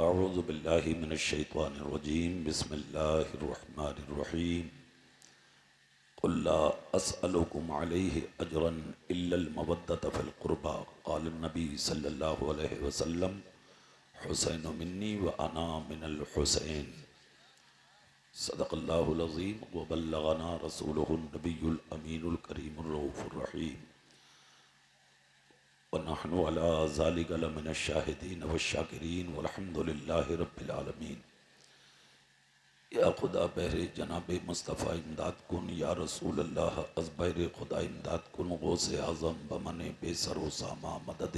अऊज़ु बिल्लाहि मिनश्शैतानिर्रजीम बिस्मिल्लाहिर्रहमानिर्रहीम क़ुल ला अस्अलुकुम अलैहि अजरन इल्लल मवद्दत फ़िल क़ुरबा क़ाल नबी सल्लल्लाहु अलैहि वसल्लम हुसैन मिन्नी व अना मिनल हुसैन सदक़ल्लाहुल अज़ीम व बल्लगना रसूलुहुन नबियुल अमीनुल करीमुर रऊफ़ुर रहीम व नहनु अला ज़ालिका लमिनश शाहिदीन वश्शाकिरीन वल्हम्दुलिल्लाहि रब्बिल आलमीन। या खुदा बहरे जनाब मुस्तफ़ा इमदाद कुन या रसूल अल्लाह अज़ बहरे खुदा इमदाद कुन गौसे आज़म बमने बेसर व सामा मदद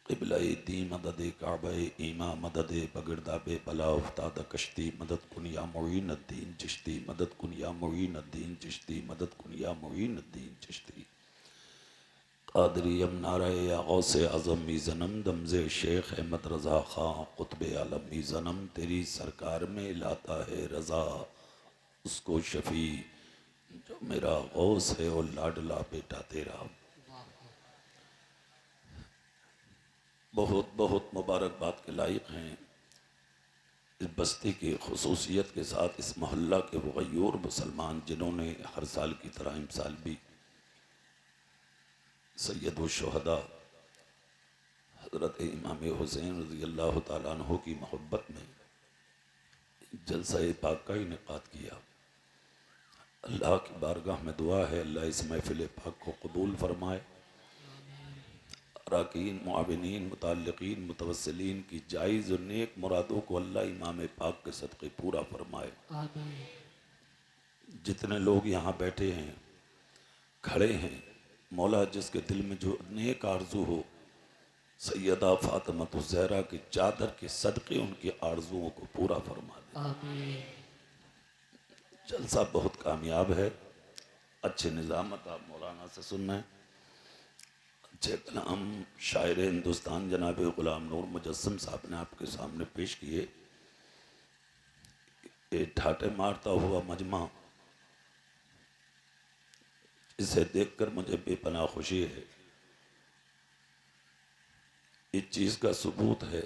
क़िबला दी मदद काबा ईमा मदद बगिरदा बे बला उफ्ताद कश्ती मदद कुन या मुईन अद्दीन चिश्ती मदद कुन या मुईन अद्दीन चिश्ती मदद कुन या मुईन अद्दीन चिश्ती कादरी नारा या गौसे आज़म मी ज़नम दमज़े शेख अहमद रज़ा ख़ां क़ुतब आलम मी ज़नम तेरी सरकार में लाता है रज़ा उसको शफ़ी जो मेरा गौस है और लाडला बेटा तेरा। बहुत बहुत मुबारकबाद के लायक हैं इस बस्ती की खुसूसियत के साथ इस मोहल्ला के वो गयूर मुसलमान जिन्होंने हर साल की तरह इमसाल भी सैयदुल शुहदा हज़रत इमाम हुसैन रज़ी अल्लाह ताला अन्हु की मोहब्बत में जलसा पाक का इनेकाद किया। अल्लाह की बारगाह में दुआ है अल्लाह इस महफिल पाक को कबूल फरमाए। अराकीन मुआविनीन मुताल्लिकीन मुतवस्सिलीन की जायज़ और नेक मुरादों को अल्लाह इमाम पाक के सदक़े पूरा फरमाए। जितने लोग यहाँ बैठे हैं खड़े हैं मौला जिसके दिल में जो नेक आरजू हो सैयदा फातिमा ज़हरा की चादर के सदक़े उनकी आरजुओं को पूरा फरमा दे। जलसा बहुत कामयाब है। अच्छे निज़ामत आप मौलाना से सुनना है। अच्छे कलाम शायर हिंदुस्तान जनाब ग़ुलाम नूर मुजस्सम साहब ने आपके सामने पेश किए। ये ठाटे मारता हुआ मजमा इसे देखकर मुझे बेपनाह खुशी है। इस चीज़ का सबूत है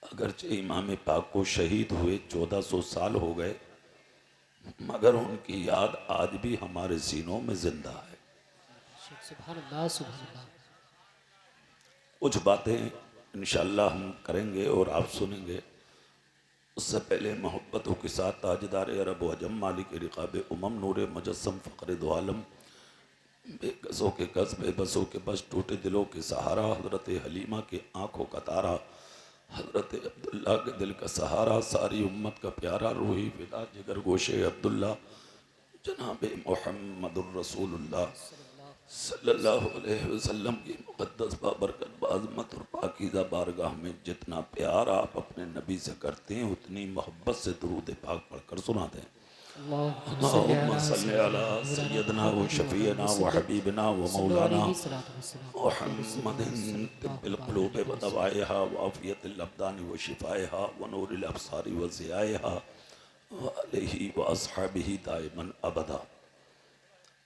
अगरचे इमाम पाक को शहीद हुए 1400 साल हो गए मगर उनकी याद आज भी हमारे सीनों में जिंदा है। कुछ बातें इंशाअल्लाह हम करेंगे और आप सुनेंगे। उससे पहले मोहब्बतों के साथ ताजदार अरब व अजम मालिक रिकाब उमम नूर मुजस्सम फ़ख्र दो आलम बेकसों के कस बेबसों के बस टूटे दिलों के सहारा हज़रत हलीमा के आँखों का तारा हज़रत अब्दुल्ला के दिल का सहारा सारी उम्मत का प्यारा रूही फिदा जिगर गोशे अब्दुल्ला जनाब मुहम्मदुर रसूलुल्लाह सल्लल्लाहु अलैहि वसल्लम की मुक़द्दस बाबरकत बाज़मत और पाकीज़ा बारगाह में जितना प्यार आप अपने नबी से करते हैं उतनी मोहब्बत से दुरूद पाक पढ़कर सुना दें। अल्लाहुम्मा सल्लि अला सय्यदना व शफ़ीना व हबीबना व मौलाना मुहम्मदिन तिब्बिल क़ुलूब व दवाइहा व आफ़ियतिल अब्दान व शिफ़ाइहा व नूरिल अब्सार व ज़ियाइहा व आलिहि व अस्हाबिही दाइमन अबदा।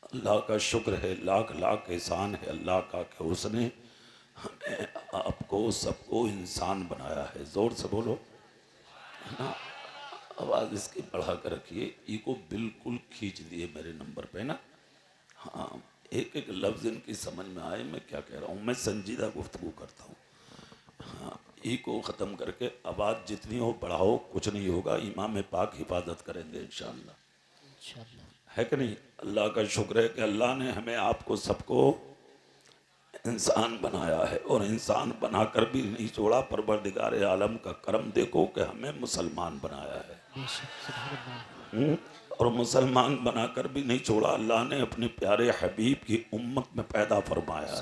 अल्लाह का शुक्र है लाख लाख एहसान है अल्लाह का कि उसने हमें आपको सबको इंसान बनाया है। ज़ोर से बोलो ना, आवाज़ इसकी बढ़ा कर रखिए। ईको बिल्कुल खींच दिए मेरे नंबर पे ना। हाँ एक एक लफ्ज़ इनकी समझ में आए मैं क्या कह रहा हूँ। मैं संजीदा गुफ्तगू करता हूँ। हाँ ईको ख़त्म करके आवाज़ जितनी हो बढ़ाओ कुछ नहीं होगा। इमाम पाक हिफाजत करेंगे इंशाअल्लाह है कि नहीं। अल्लाह का शुक्र है कि अल्लाह ने हमें आपको सबको इंसान बनाया है और इंसान बनाकर भी नहीं छोड़ा। परवरदिगार आलम का करम देखो कि हमें मुसलमान बनाया है। और मुसलमान बनाकर भी नहीं छोड़ा अल्लाह ने अपने प्यारे हबीब की उम्मत में पैदा फरमाया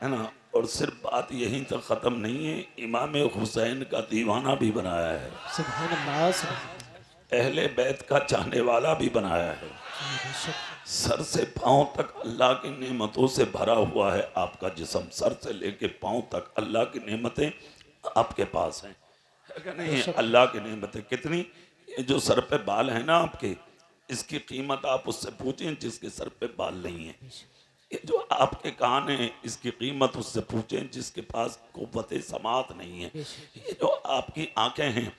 है ना। और सिर्फ बात यहीं तक ख़त्म नहीं है इमाम हुसैन का दीवाना भी बनाया है। अहले बैत का चाहने वाला भी बनाया है। सर से पाँव तक अल्लाह की नेमतों से भरा हुआ है आपका जिस्म। सर से लेके पाँव तक अल्लाह की नेमतें आपके पास हैं है कि नहीं। अल्लाह की नेमतें कितनी। ये जो सर पे बाल है ना आपके इसकी कीमत आप उससे पूछें जिसके सर पे बाल नहीं है। ये जो आपके कान हैं इसकी कीमत उससे पूछें जिसके पास कुव्वत समात नहीं है। ये जो आपकी आंखें हैं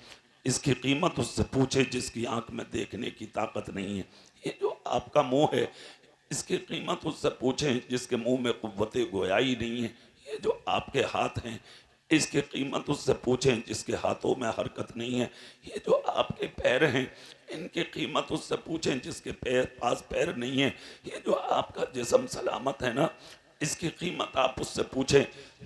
इसकी कीमत उससे पूछें जिसकी आंख में देखने की ताकत नहीं है। ये जो आपका मुंह है इसकी कीमत उससे पूछें जिसके मुंह में कुव्वत गोयाई नहीं है। ये जो आपके हाथ हैं इसकी कीमत उससे पूछें जिसके हाथों में हरकत नहीं है। ये जो आपके पैर हैं इनकी कीमत उससे पूछें जिसके पास पैर नहीं है। ये जो आपका जिस्म सलामत है ना इसकी कीमत आप उससे पूछें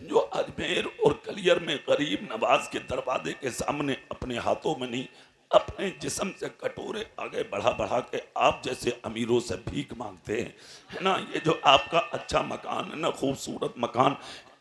जो अजमेर और कलियर में गरीब नवाज के दरवाजे के सामने अपने हाथों में नहीं अपने जिस्म से कटोरे आगे बढ़ा बढ़ा के आप जैसे अमीरों से भीख मांगते हैं, है ना। ये जो आपका अच्छा मकान है ना, खूबसूरत मकान,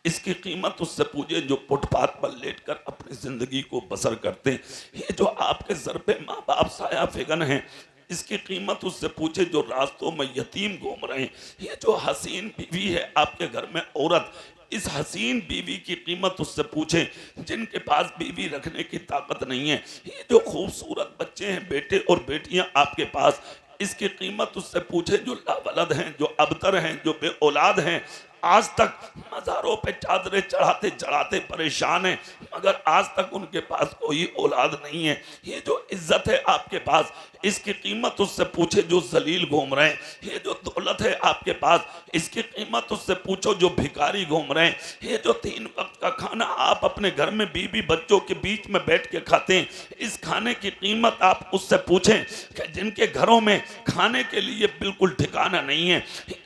इसकी कीमत उससे पूछे जो फुटपाथ पर लेटकर अपनी जिंदगी को बसर करते हैं। ये जो आपके सर पे माँ बाप साया फिगन हैं इसकी कीमत उससे पूछे जो रास्तों में यतीम घूम रहे हैं। ये जो हसीन बीवी है आपके घर में औरत, इस हसीन बीवी की कीमत उससे पूछें जिनके पास बीवी रखने की ताकत नहीं है। ये जो खूबसूरत बच्चे हैं बेटे और बेटियां आपके पास, इसकी कीमत उससे पूछे जो लावलद हैं, जो अबतर हैं, जो बे औलाद हैं, आज तक मज़ारों पे चादरें चढ़ाते चढ़ाते परेशान हैं मगर आज तक उनके पास कोई औलाद नहीं है। ये जो इज्जत है आपके पास इसकी कीमत उससे पूछे जो जलील घूम रहे हैं। ये जो दौलत है आपके पास इसकी कीमत उससे पूछो जो भिखारी घूम रहे हैं। ये जो 3 वक्त का खाना आप अपने घर में बीवी बच्चों के बीच में बैठ के खाते हैं, इस खाने की कीमत आप उससे पूछें कि जिनके घरों में खाने के लिए बिल्कुल ठिकाना नहीं है।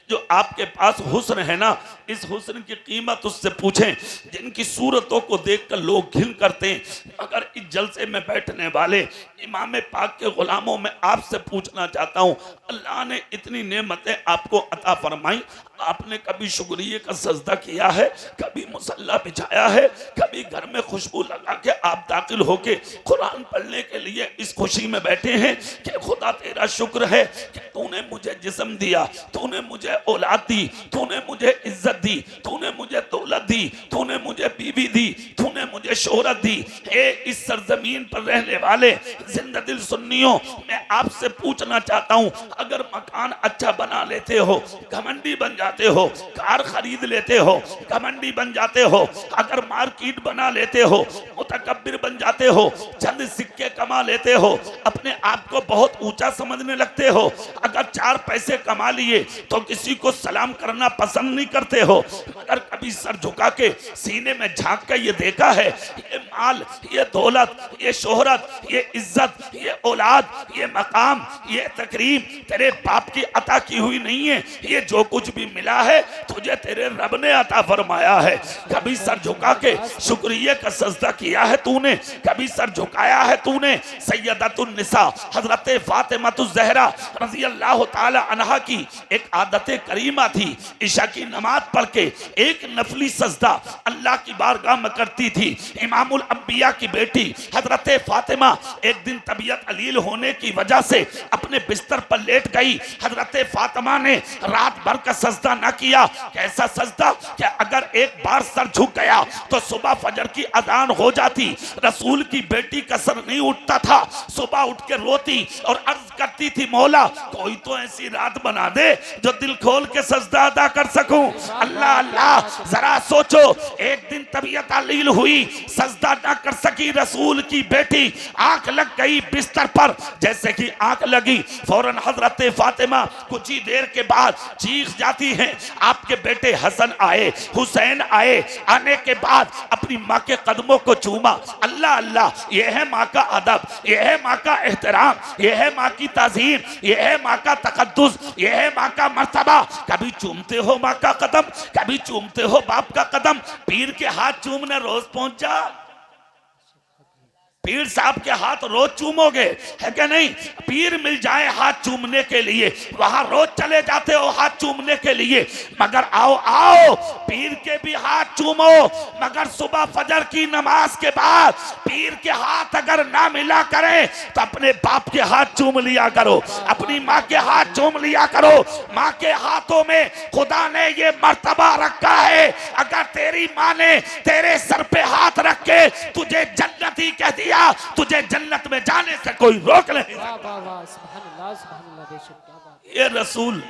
जो आपके पास हुस्न है ना, इस हुस्न की कीमत उससे पूछें जिनकी सूरतों को देखकर लोग घिन करते हैं मगर इस जलसे में बैठने वाले इमाम पाक के गुलामों में आपसे पूछना चाहता हूं, अल्लाह ने इतनी नेमतें आपको अता फरमाई, आपने कभी शुक्रिया का सजदा किया है, कभी मुसल्ला बिछाया है, कभी घर में खुशबू लगा के आप दाखिल होके कुरान पढ़ने के लिए इस खुशी में बैठे हैं कि खुदा तेरा शुक्र है कि तूने मुझे जिस्म दिया, तूने मुझे औलाद दी, तूने मुझे इज्जत दी, तूने मुझे दौलत दी, तूने मुझे बीवी दी, तूने मुझे शोहरत दी। ए इस सरजमीन पर रहने वाले जिंदा दिल सुन्नियों, मैं आपसे पूछना चाहता हूं, अगर मकान अच्छा बना लेते हो घमंडी बन जाते हो, कार खरीद लेते हो घमंडी बन जाते हो, अगर मार्केट बना लेते हो मुतकब्बिर बन जाते हो, चंद सिक्के कमा लेते हो अपने आप को बहुत ऊंचा समझने लगते हो, अगर 4 पैसे कमा लिए तो किसी को सलाम करना पसंद नहीं करते हो, मगर कभी सर झुका के सीने में झांक कर ये देखा है ये माल, ये दौलत, ये शोहरत, ये इज्जत, ये औलाद, ये मकाम, ये तकरीम तेरे बाप की अता की हुई नहीं है, ये जो कुछ भी मिला है तुझे तेरे रब ने अता फरमाया है। कभी सर झुका के शुक्रिया का सजदा किया है तूने, कभी सर झुकाया है तूने सैयदतुन निसा हजरत फातिमा ज़हरा रज़ी अल्लाह ताला अन्हा की एक आदत करीमा थी, इशा की नमाज पढ़ के एक नफली सजदा अल्लाह की बारगाह में करती थी। इमामुल अंबिया की बेटी हजरत फातिमा एक दिन तबीयत अलील होने की वजह से अपने बिस्तर पर लेट गई। हजरत फातिमा ने रात भर का सजदा ना किया। कैसा सजदा कि अगर एक बार सर झुक गया तो सुबह फजर की अजान हो जाती, रसूल की बेटी का सर नहीं उठता था, सुबह उठ के रोती और अर्ज करती थी मौला कोई तो ऐसी रात बना दे जो दिल खोल के सजदा अदा कर सकूं। अल्लाह अल्लाह जरा सोचो, एक दिन तबीयत अलील हुई, सजदा ना कर सकी रसूल की बेटी, आंख लग गई बिस्तर पर, जैसे कि आंख लगी फौरन हजरत फातिमा कुछ ही देर के बाद चीख जाती हैं, आपके बेटे हसन आए, हुसैन आए, आने के बाद अपनी माँ के कदमों को चूमा। अल्लाह अल्लाह, ये है माँ का अदब, ये है माँ का एहतराम, ये है माँ की ताज़ीम, ये है माँ का तकद्दुस, ये है माँ का मर्तबा। कभी चूमते हो माँ का कदम, कभी चूमते हो बाप का कदम। पीर के हाथ चूमने रोज पहुंच जा, पीर साहब के हाथ रोज चूमोगे है क्या नहीं? पीर मिल जाए हाथ चूमने के लिए वहां रोज चले जाते हो हाथ चूमने के लिए, मगर आओ आओ पीर के भी हाथ चूमो, मगर सुबह फजर की नमाज के बाद पीर के हाथ अगर ना मिला करें तो अपने बाप के हाथ चूम लिया करो, अपनी माँ के हाथ चूम लिया करो। माँ के हाथों में खुदा ने ये मर्तबा रखा है, अगर तेरी माँ ने तेरे सर पे हाथ रख के तुझे जन्नती कह दिया, तुझे जन्नत में जाने से कोई रोक नहीं। ये रसूल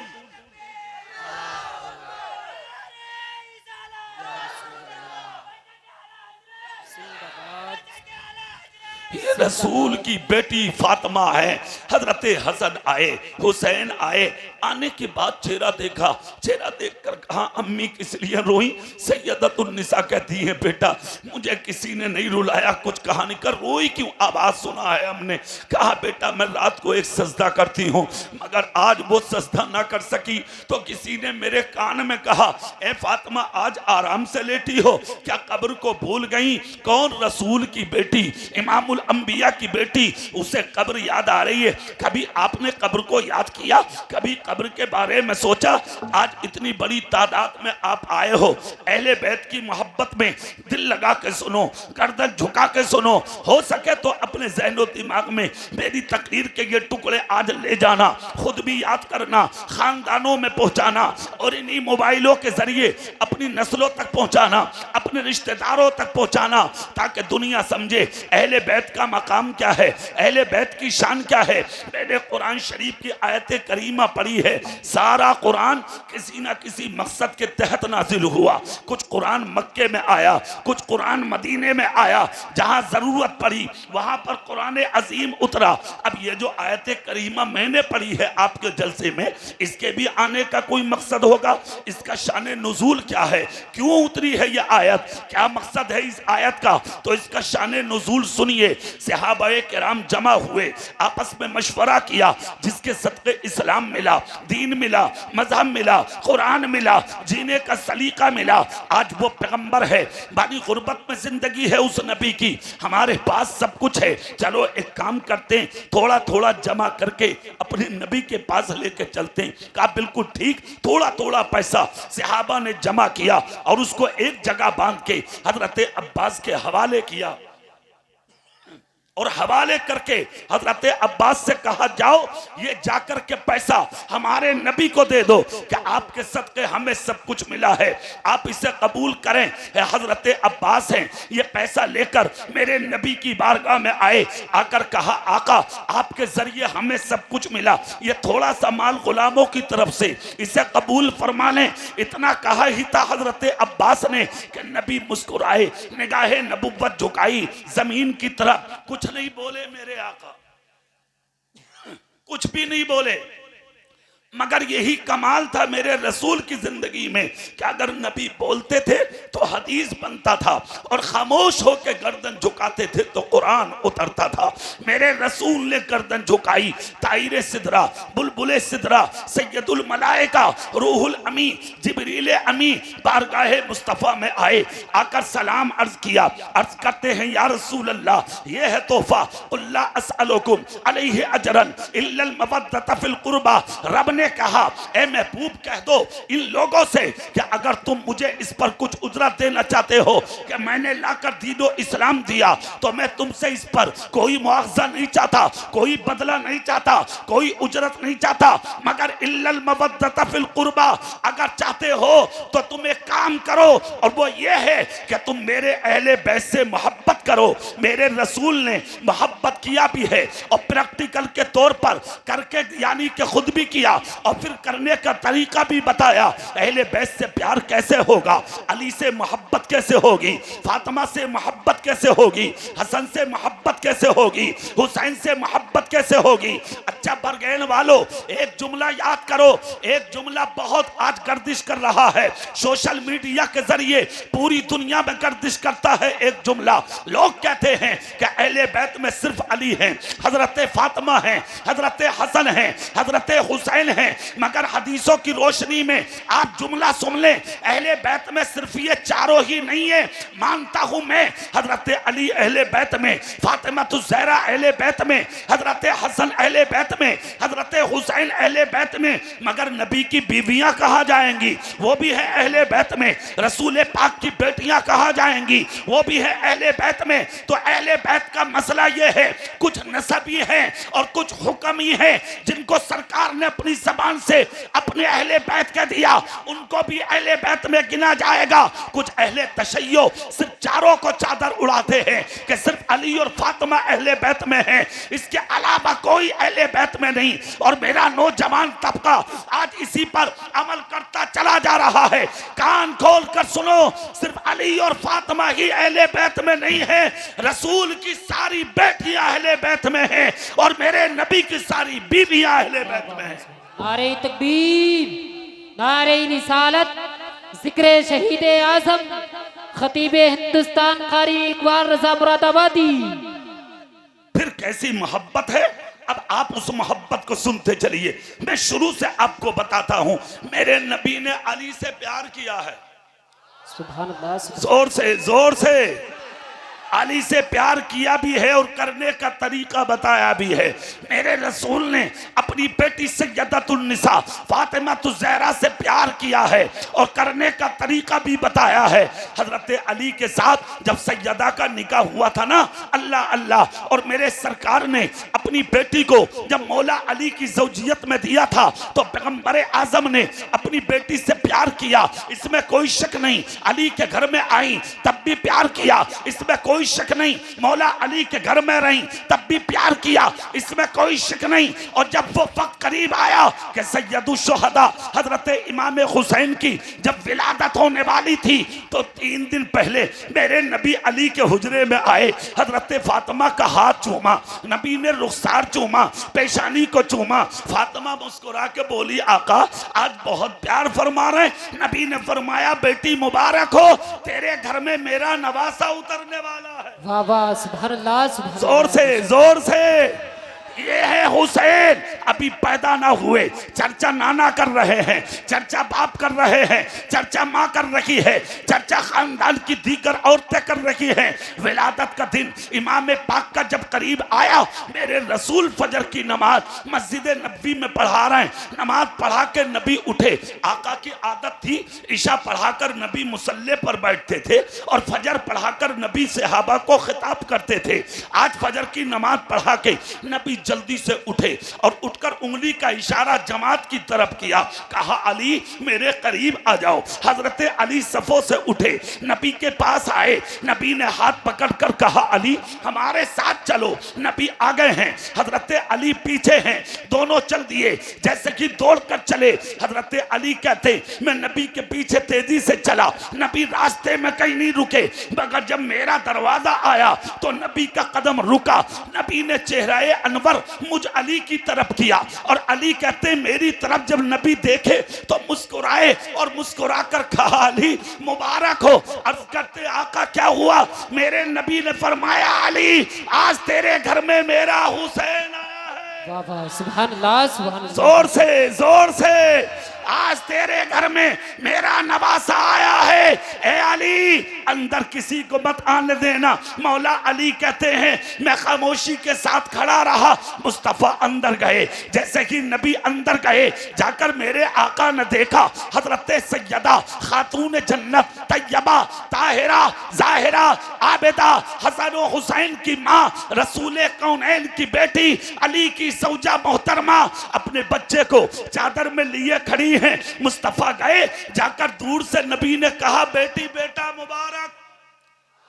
ये रसूल की बेटी फातिमा है। हजरत हसन आए, हुसैन आए, आने के बाद चेहरा देखा, चेहरा देखकर कहा अम्मी किस लिए रोई? सैयदतुन्निसा कहती है बेटा मुझे किसी ने नहीं रुलाया, कुछ कहा नहीं, कर रोई क्यों? आवाज सुना है हमने। कहा बेटा मैं रात को एक सजदा करती हूँ, मगर आज वो सजदा ना कर सकी तो किसी ने मेरे कान में कहा ए फातिमा आज आराम से लेटी हो, क्या कब्र को भूल गई? कौन? रसूल की बेटी, इमामुल अंबिया की बेटी, उसे कब्र याद आ रही है। कभी आपने कब्र को याद किया? कभी कब्र के बारे में सोचा? आज इतनी बड़ी तादाद में आप आए हो, अहले बैत की मोहब्बत में दिल लगा के सुनो, गर्दन झुका के सुनो। हो सके तो अपने ज़हनो दिमाग में मेरी तकरीर के ये टुकड़े आज ले जाना, खुद भी याद करना, खानदानों में पहुंचाना और इन्हीं मोबाइलों के जरिए अपनी नस्लों तक पहुंचाना, अपने रिश्तेदारों तक पहुंचाना, ताकि दुनिया समझे अहले बैत का मकाम क्या है, अहले बैत की शान क्या है। मैंने कुरान शरीफ की आयत करीमा पढ़ी है, सारा कुरान किसी ना किसी मकसद के तहत नाजिल हुआ। कुछ कुरान मक्के में आया, कुछ कुरान मदीने में आया, जहां जरूरत पड़ी वहां पर कुरान अजीम उतरा। अब ये जो आयत करीमा मैंने पढ़ी है आपके जलसे में, इसके भी आने का कोई मकसद होगा? इसका शान नुजूल क्या है, क्यों उतरी है ये आयत, क्या मकसद है इस आयत का? तो इसका शान नुजूल सुनिए। सहाबाए किराम जमा हुए, आपस में मशवरा किया, जिसके सदके इस्लाम मिला, दीन मिला, मजहब मिला, कुरान मिला, जीने का सलीका मिला। आज वो पैगंबर है, बानी गुर्बत में जिंदगी है उस नबी की, हमारे पास सब कुछ है। चलो एक काम करते हैं, थोड़ा थोड़ा जमा करके अपने नबी के पास लेके चलते हैं। कहा बिल्कुल ठीक। थोड़ा थोड़ा पैसा सहाबा ने जमा किया और उसको एक जगह बांध के हजरत अब्बास के हवाले किया और हवाले करके हजरत अब्बास से कहा जाओ ये जाकर के पैसा हमारे नबी को दे दो कि आपके सदके हमें सब कुछ मिला है, आप इसे कबूल करें। हजरत अब्बास हैं, ये पैसा लेकर मेरे नबी की बारगाह में आए, आकर कहा आका आपके जरिए हमें सब कुछ मिला, ये थोड़ा सा माल गुलामों की तरफ से, इसे कबूल फरमा लें। इतना कहा ही था हजरत अब्बास ने कि नबी मुस्कुराए, निगाहे नबुव्वत झुकाई जमीन की तरफ, कुछ नहीं बोले मेरे आका, कुछ भी नहीं बोले। मगर यही कमाल था मेरे रसूल की जिंदगी में कि अगर नबी बोलते थे तो हदीस बनता था और खामोश होकर गर्दन झुकाते थे तो कुरान उतरता था। मेरे रसूल ने गर्दन झुकाई, ताइरे सिदरा, बुलबुले सिदरा, सैयदुल मलाइका, रूहुल अमी, जिब्रील अमी बारगाहे मुस्तफ़ा में आए, आकर सलाम अर्ज किया। अर्ज करते हैं या रसूल अल्लाह ये है तोहफा, कुल्ला अस्अलुकुम अलैहि अजरन इल्लल मवद्दत फिल कुर्बा। रब ने कहा ए महबूब कह दो इन लोगों से कि अगर तुम मुझे इस पर कुछ उजरत देना चाहते हो कि मैंने लाकर दीनो इस्लाम दिया तो मैं तुमसे इस पर कोई मुआवजा नहीं चाहता, कोई बदला नहीं चाहता, कोई उजरत नहीं चाहता, मगर इल्लल मवद्दत फिल कुर्बा। अगर चाहते हो तो तुम एक काम करो और वो ये है कि तुम मेरे अहले बैत से मोहब्बत करो। मेरे रसूल ने मोहब्बत किया भी है और प्रैक्टिकल के तौर पर करके यानी कि खुद भी किया और फिर करने का तरीका भी बताया। अहले बैत से प्यार कैसे होगा, अली से मोहब्बत कैसे होगी, फातिमा से मोहब्बत कैसे होगी, हसन से मोहब्बत कैसे होगी, हुसैन से मोहब्बत कैसे होगी। अच्छा बरगैन वालों एक जुमला याद करो, एक जुमला बहुत आज गर्दिश कर रहा है, सोशल मीडिया के जरिए पूरी दुनिया में गर्दिश करता है एक जुमला। लोग कहते हैं कि अहले बैत में सिर्फ अली हैं, हजरत फातिमा हैं, हजरत हसन हैं, हजरत हुसैन हैं, मगर हदीसों की रोशनी में आप जुमला सुन लें, अहले बैत में सिर्फ ये चारों ही नहीं है। मानता हूं मैं हजरत अली अहले बैत में, फातिमा तो ज़हरा अहले बैत में, हजरत हसन अहले बैत में, हजरत हुसैन अहले बैत में, मगर नबी की बीवियां कहाँ जाएंगी? वो भी है अहले बैत में। रसूल पाक की बेटियां कहाँ जाएंगी? वो भी है अहले बैत में। तो अहले बैत का मसला ये है, कुछ नसबी है और कुछ हुक्मी है, जिनको सरकार ने अपनी जबान से अपने अहले बैत कह दिया, उनको भी अहले बैत में गिना जाएगा। कुछ अहले तशय्यो सिर्फ चारों को चादर उड़ाते हैं कि सिर्फ अली और फातिमा अहले बैत में है, इसके अलावा कोई अहले बैत में नहीं। और मेरा नौजवान तबका आज इसी पर अमल करता चला जा रहा है। कान खोल कर सुनो, सिर्फ अली और फातिमा ही अहले बैत में नहीं है, हैं रसूल की सारी बेटियां अहले बैत में हैं और मेरे नबी की सारी बीवियां अहले बैत में हैं। नारे तकबीर, नारे रिसालत, जिक्र शहीद आजम खतीब हिंदुस्तान कारी इकबाल रजा मुरादाबादी। फिर कैसी मोहब्बत है, अब आप उस मोहब्बत को सुनते चलिए। मैं शुरू से आपको बताता हूं, मेरे नबी ने अली से प्यार किया है। सुभान अल्लाह, जोर से जोर से अली से प्यार किया भी है और करने का तरीका बताया भी है। मेरे रसूल ने अपनी बेटी सैयदतुन्निसा फातिमा ज़हरा से प्यार किया है और करने का तरीका भी बताया है। हजरत अली के साथ जब सैयदा का निकाह हुआ था ना, अल्लाह अल्लाह, और मेरे सरकार ने अपनी बेटी को जब मौला अली की ज़ौजियत में दिया था तो पैगंबर आजम ने अपनी बेटी से प्यार किया, इसमें कोई शक नहीं। अली के घर में आई तब भी प्यार किया, इसमें कोई शक नहीं। मौला अली के घर में रही तब भी प्यार किया, इसमें कोई शक नहीं। और जब वो वक्त करीब आया कि सैयदुल शुहदा हजरत इमाम हुसैन की जब विलादत होने वाली थी तो 3 दिन पहले मेरे नबी अली के हुजरे में आए, हजरत फातिमा का हाथ चूमा, नबी ने रुखसार चूमा, पेशानी को चूमा। फातिमा मुस्कुरा के बोली, आका आज बहुत प्यार फरमा रहे। नबी ने फरमाया, बेटी मुबारक हो, तेरे घर में मेरा नवासा उतरने वाला है। वाह वाह, सुभान अल्लाह, सुभान जोर से जोर से। ये है हुसैन, अभी पैदा ना हुए, चर्चा नाना कर रहे हैं, चर्चा बाप कर रहे हैं, चर्चा माँ कर रही है, चर्चा खानदान की दीगर औरतें कर रही हैं। विलादत का दिन इमाम पाक का जब करीब आया, मेरे रसूल फजर की नमाज मस्जिद नबी में पढ़ा रहे हैं। नमाज पढ़ा के नबी उठे। आका की आदत थी ईशा पढ़ाकर नबी मुसल्ले पर बैठते थे और फजर पढ़ाकर नबी सहाबा को खिताब करते थे। आज फजर की नमाज पढ़ा के नबी जल्दी से उठे और उठकर उंगली का इशारा जमात की तरफ किया, कहा अली मेरे करीब आ जाओ। हजरत अली सफों से उठे, नबी के पास आए, नबी ने हाथ पकड़कर कहा अली हमारे साथ चलो। नबी आ गए हैं, हजरत अली पीछे हैं, दोनों चल दिए जैसे कि दौड़कर चले। हजरत अली कहते मैं नबी के पीछे तेजी से चला, नबी रास्ते में कहीं नहीं रुके, मगर जब मेरा दरवाजा आया तो नबी का कदम रुका। नबी ने चेहरे अनवर मुझ अली की तरफ किया और अली कहते मेरी तरफ जब नबी देखे तो मुस्कुराए और मुस्कुराकर कहा अली मुबारक हो। अर्ज करते आका क्या हुआ? मेरे नबी ने फरमाया अली आज तेरे घर में मेरा हुसैन आया है। वाह वाह, सुभान अल्लाह, सुभान अल्लाह। जोर से जोर से, आज तेरे घर में मेरा नवासा आया है। ए अली अंदर किसी को मत आने देना। मौला अली कहते हैं मैं खामोशी के साथ खड़ा रहा। मुस्तफ़ा अंदर गए, जैसे कि नबी अंदर गए, जाकर मेरे आका ने देखा हजरत सैयदा खातून जन्नत तैयबा ताहिरा जाहिरा आबिदा हसन और हुसैन की माँ रसूल कौनैन की बेटी अली की सौजा मोहतरमा अपने बच्चे को चादर में लिए खड़ी हैं। मुस्तफा गए, जाकर दूर से नबी ने कहा बेटी बेटा मुबारक।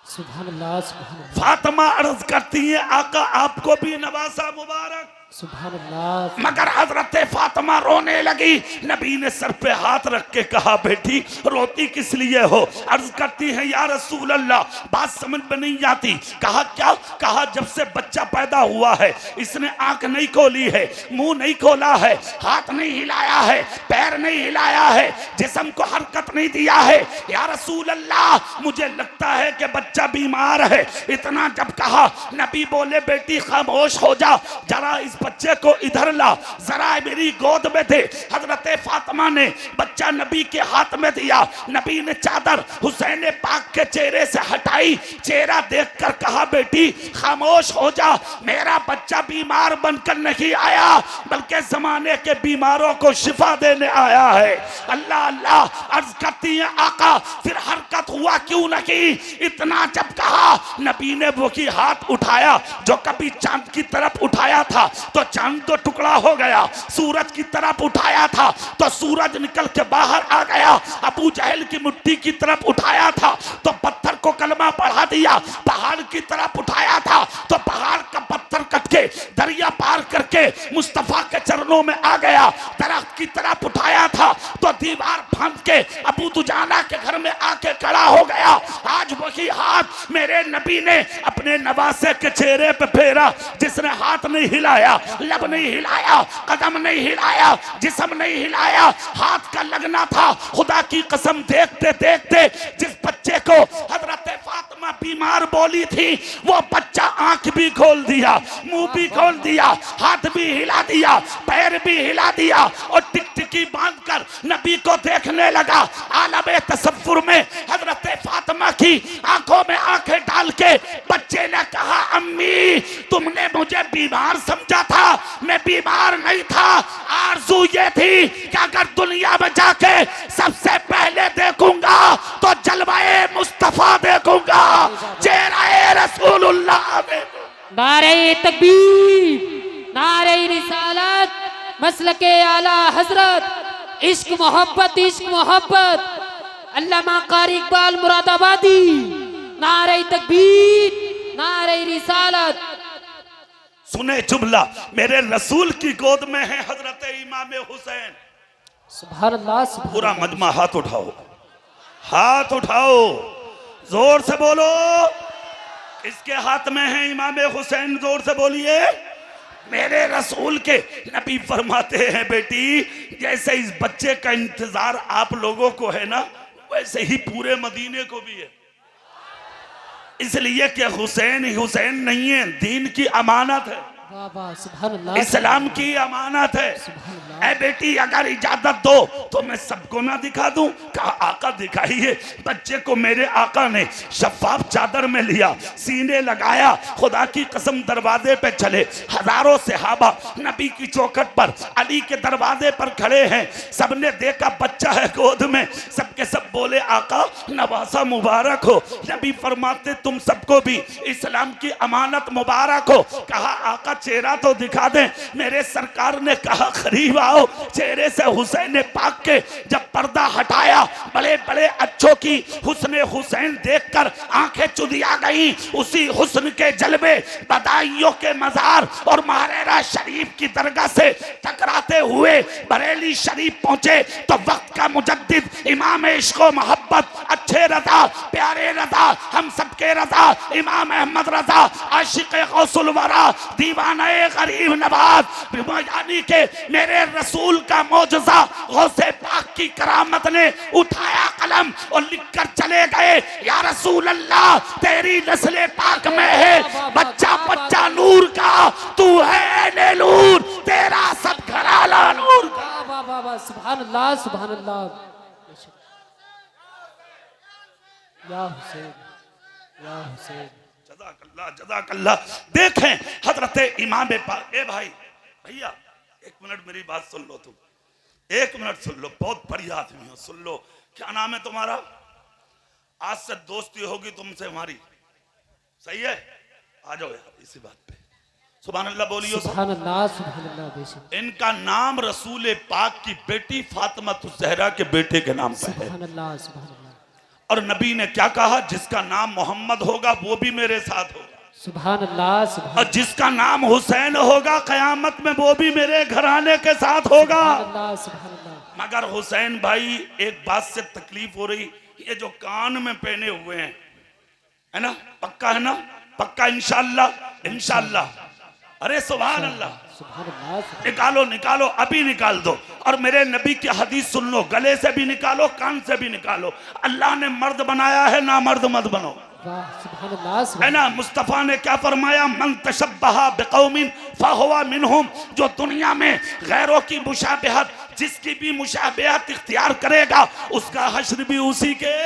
सुभान अल्लाह, सुभान अल्लाह। फातिमा अर्ज करती है आका आपको भी नवासा मुबारक। सुभान अल्लाह। मगर हजरत फातिमा रोने लगी। नबी ने सर पे हाथ रख के कहा बेटी रोती किस लिए हो? अर्ज करती है या रसूल अल्लाह बात समझ में नहीं आती। कहा क्या? कहा जब से बच्चा पैदा हुआ है इसने आंख नहीं खोली है, मुंह नहीं खोला है, हाथ नहीं हिलाया है, पैर नहीं हिलाया है, जिस्म को हरकत नहीं दिया है। या रसूल अल्लाह मुझे लगता है कि बच्चा बीमार है। इतना जब कहा नबी बोले बेटी खामोश हो जा, जरा इस बच्चे को इधर ला, जरा मेरी गोद में दे। हजरत फातिमा ने बच्चा नबी के हाथ में दिया। नबी ने चादर हुसैन पाक के चेहरे से हटाई, चेहरा देखकर कहा बेटी खामोश हो जा, मेरा बच्चा बीमार बनकर नहीं आया बल्कि जमाने के बीमारों को शिफा देने आया है। अल्लाह अल्लाह अर्ज करती है आका फिर हरकत हुआ क्यों नहीं? इतना जब कहा नबी ने वो की हाथ उठाया जो कभी चांद की तरफ उठाया था तो चांद तो टुकड़ा हो गया, सूरज की तरफ उठाया था तो सूरज निकल के बाहर आ गया, अबू जहल की मुट्ठी की तरफ उठाया था तो पत्थर को कलमा पढ़ा दिया, पहाड़ की तरफ उठाया था तो पहाड़ का पत्थर कट के दरिया पार करके मुस्तफा के चरणों में आ गया, दरख्त की तरफ उठाया था तो दीवार फांद के अबू दुजाना के घर में आके खड़ा हो गया। आज आज वही हाथ मेरे नबी ने अपने नवासे के चेहरे पे फेरा, जिसने हाथ नहीं हिलाया, लब नहीं हिलाया, कदम नहीं हिलाया, जिस्म नहीं हिलाया, हाथ का लगना था। खुदा की कसम देखते देखते जिस बच्चे को हजरत फातिमा बीमार बोली थी, वो बच्चा आंख भी खोल दिया, मुंह भी खोल दिया, हाथ भी हिला दिया, पैर भी हिला दिया और टिकटिकी बांधकर नबी को देखने लगा। आलमे तसव्वुर में हजरत फातिमा की आंखों में आंखें डाल के बच्चे ने कहा, अम्मी तुमने मुझे बीमार समझा था, मैं बीमार नहीं था। आरज़ू ये थी कि अगर दुनिया में जाके सबसे पहले देखूंगा तो जलवाए मुस्तफा देखूंगा, चेहरा रसूलुल्लाह देखूंगा। नारे तकबीर, नारे रिसालत, मसलके आला हजरत, इश्क मोहब्बत, इश्क मोहब्बत, अल्लामा कारी इकबाल मुरादाबादी। नारे तकबीर, नारे रिसालत। सुने जुमला, मेरे रसूल की गोद में है हजरत इमाम हुसैन। सुभान अल्लाह, सुभान पूरा मजमा हाथ उठाओ, हाथ उठाओ, जोर से बोलो। इसके हाथ में है इमाम हुसैन, जोर से बोलिए। मेरे रसूल के नबी फरमाते हैं, बेटी जैसे इस बच्चे का इंतजार आप लोगों को है ना, वैसे ही पूरे मदीने को भी है। इसलिए कि हुसैन ही हुसैन नहीं है, दीन की अमानत है, वाह वाह, सुभान अल्लाह, इस्लाम की अमानत है। सुभान अल्लाह। ऐ बेटी अगर इजाजत दो तो मैं सबको ना दिखा दूं। कहा आका दिखाइए। बच्चे को मेरे आका ने शफाफ चादर में लिया, सीने लगाया, खुदा की कसम दरवाजे पे चले। हजारों सहाबा नबी की चौखट पर, अली के दरवाजे पर खड़े हैं। सबने देखा बच्चा है गोद में, सबके सब बोले आका नवासा मुबारक हो। नबी फरमाते तुम सबको भी इस्लाम की अमानत मुबारक हो। कहा आका चेहरा तो दिखा दें। मेरे सरकार ने कहा करीब आओ। चेहरे से हुसैन पाक के जब पर्दा हटाया, बड़े बड़े अच्छों की हुस्न हुसैन देखकर आंखें चुदिया गई। उसी हुस्न के जलवे बदाइयों के मजार और महारेरा शरीफ की दरगाह से टकराते हुए बरेली शरीफ पहुंचे तो वक्त का मुजद्दिद इमाम इश्क़ो मोहब्बत, अच्छे रजा, प्यारे रजा, हम सबके रजा, इमाम अहमद रजा, आशिक गौसुल वरा, दीवाने गरीब नवाज, यानी के मेरे रसूल का मौजज़ा गौसे पाक की करामत ने उठाया कलम और लिखकर चले गए, या रसूल अल्लाह तेरी नस्ल पाक में है बच्चा बच्चा नूर का, तू है नूर, तेरा सब घराना नूर का। वाह वाह वाह, सुभान अल्लाह, सुभान अल्लाह। या हुसैन, या हुसैन। जज़ाकल्लाह, जज़ाकल्लाह। देखें हजरत इमाम पाक। ए भाई भैया एक मिनट मेरी बात सुन लो, तुम एक मिनट सुन लो, बहुत बड़ी आदमी हो, सुन लो। क्या नाम है तुम्हारा? आज से दोस्ती होगी तुमसे हमारी, सही है? आ जाओ यार इसी बात पे, सुभान अल्लाह बोलियो। सुभान अल्लाह, सुभान अल्लाह, बेशक। इनका नाम रसूल पाक की बेटी फातिमा ज़हरा के बेटे के नाम पे है। सुभान अल्लाह, सुभान अल्लाह। और नबी ने क्या कहा? जिसका नाम मोहम्मद होगा वो भी मेरे साथ होगा, सुभान अल्लाह, सुभान और जिसका नाम हुसैन होगा कयामत में वो भी मेरे घराने के साथ होगा। अल्लाह, सुभान अल्लाह। मगर हुसैन भाई एक बात से तकलीफ हो रही, ये जो कान में पहने हुए हैं है ना, पक्का है ना? पक्का इंशाअल्लाह, इंशाअल्लाह। अरे सुभान अल्लाह, सुभान अल्लाह, सुभान निकालो निकालो, अभी निकाल दो। और मेरे नबी की हदीस सुन लो, गले से भी निकालो, कान से भी निकालो। अल्लाह ने मर्द बनाया है, ना मर्द मत बनो, वाह, सुभान अल्लाह, है सुभान ना? मुस्तफ़ा ने क्या फरमाया? मन तशब्बहा बिकौमिन फहुवा मिनहुम। जो दुनिया में गैरों की मुशाबहत, जिसकी भी मुशाबहत इख्तियार करेगा उसका हश्र भी उसी के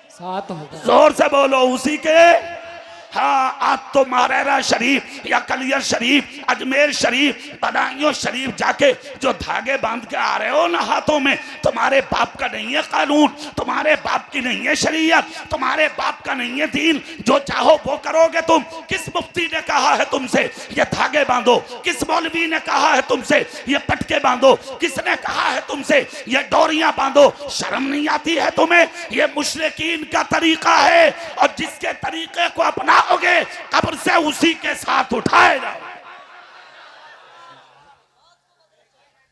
साथ होगा। जोर से बोलो, उसी के। हाँ, आज तो महारेरा शरीफ या कलियर शरीफ, अजमेर शरीफ, बदायूं शरीफ जाके जो धागे बांध के आ रहे हो ना हाथों में, तुम्हारे बाप का नहीं है कानून, तुम्हारे बाप की नहीं है शरीयत, तुम्हारे बाप का नहीं है दीन। जो चाहो वो करोगे तुम। किस मुफ्ती ने कहा है तुमसे ये धागे बांधो? किस मौलवी ने कहा है तुमसे ये पटके बांधो? किसने कहा है तुमसे ये डोरियां बांधो? शर्म नहीं आती है तुम्हें? ये मुशरिकीन का तरीका है, और जिसके तरीके को अपना कब्र से उसी के साथ उठाए जाओ।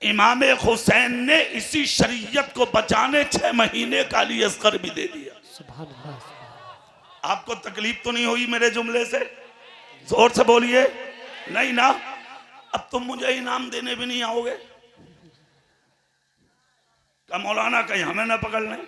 इमाम हुसैन ने इसी शरीयत को बचाने 6 महीने का लिए असगर भी दे दिया। सुभान अल्लाह, आपको तकलीफ तो नहीं हुई मेरे जुमले से? जोर से बोलिए। नहीं ना? अब तुम मुझे इनाम देने भी नहीं आओगे? क्या मौलाना कहीं हमें ना पकड़ लें,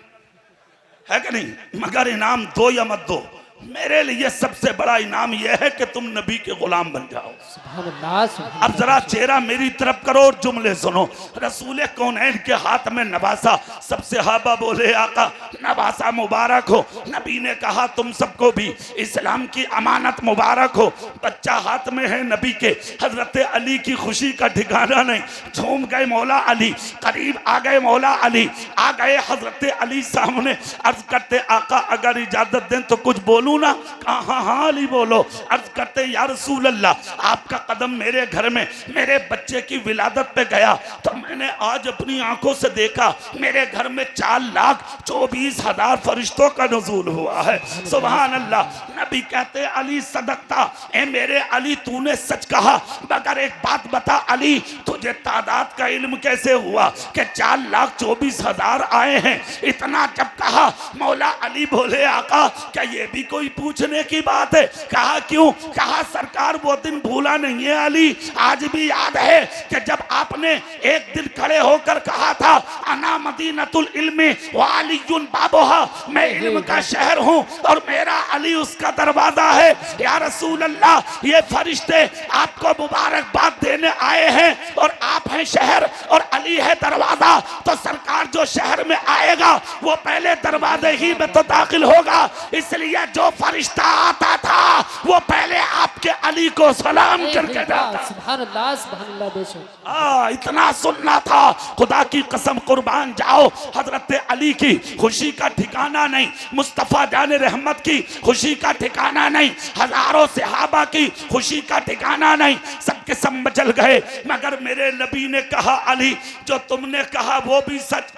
है कि नहीं? मगर इनाम दो या मत दो, मेरे लिए सबसे बड़ा इनाम यह है कि तुम नबी के गुलाम बन जाओ। सुभान अल्लाह, सुभान अब जरा चेहरा मेरी तरफ करो और जुमले सुनो। रसूल कौनैन के हाथ में नवासा, सब सहाबा बोले आका नवासा मुबारक हो। नबी ने कहा तुम सबको भी इस्लाम की अमानत मुबारक हो। बच्चा हाथ में है नबी के, हजरत अली की खुशी का ठिकाना नहीं। झूम गए मौला अली, करीब आ गए मौला अली, आ गए हजरत अली सामने। अर्ज करते आका अगर इजाजत दें तो कुछ बोलूं ना? कहा हाँ हाँ अली बोलो। अर्ज करते या रसूल अल्लाह आपका कदम मेरे घर में मेरे बच्चे की विलादत पे गया तो मैंने आज अपनी आंखों से देखा मेरे घर में 4,24,000 फरिश्तों का नुज़ूल हुआ है। सुभान अल्लाह। नबी कहते अली सदकता, ए मेरे अली तूने सच कहा, मगर एक बात बता अली तुझे तादाद का इल्म कैसे हुआ कि 4,24,000 आए हैं? इतना जब कहा मौला अली बोले आका क्या ये भी कोई पूछने की बात है? कहा क्यों? कहा सरकार वो दिन भूला नहीं है अली, आज भी याद है कि जब आपने एक दिन खड़े होकर कहा था अना मदीनतुल इल्मी व अलीयुन बाबुहा, मैं इल्म का शहर हूं और मेरा अली उसका दरवाजा है। या रसूल अल्लाह ये फरिश्ते आपको मुबारकबाद देने आए हैं और आप हैं शहर और अली है दरवाजा, तो सरकार जो शहर में आएगा वो पहले दरवाजे ही में तो दाखिल होगा, इसलिए जो फरिश्ता आता था वो पहले आपके अली को सलाम करके जाता। सुभान अल्लाह, सुभान अल्लाह। बेशक इतना सुनना था। खुदा की कसम कुर्बान जाओ, हजरत अली की खुशी का ठिकाना नहीं, मुस्तफा जाने रहमत की खुशी का ठिकाना नहीं, हजारों सहाबा की खुशी का ठिकाना नहीं, सबके सब मचल गए। मगर मेरे नबी ने कहा अली जो तुमने कहा वो भी सच,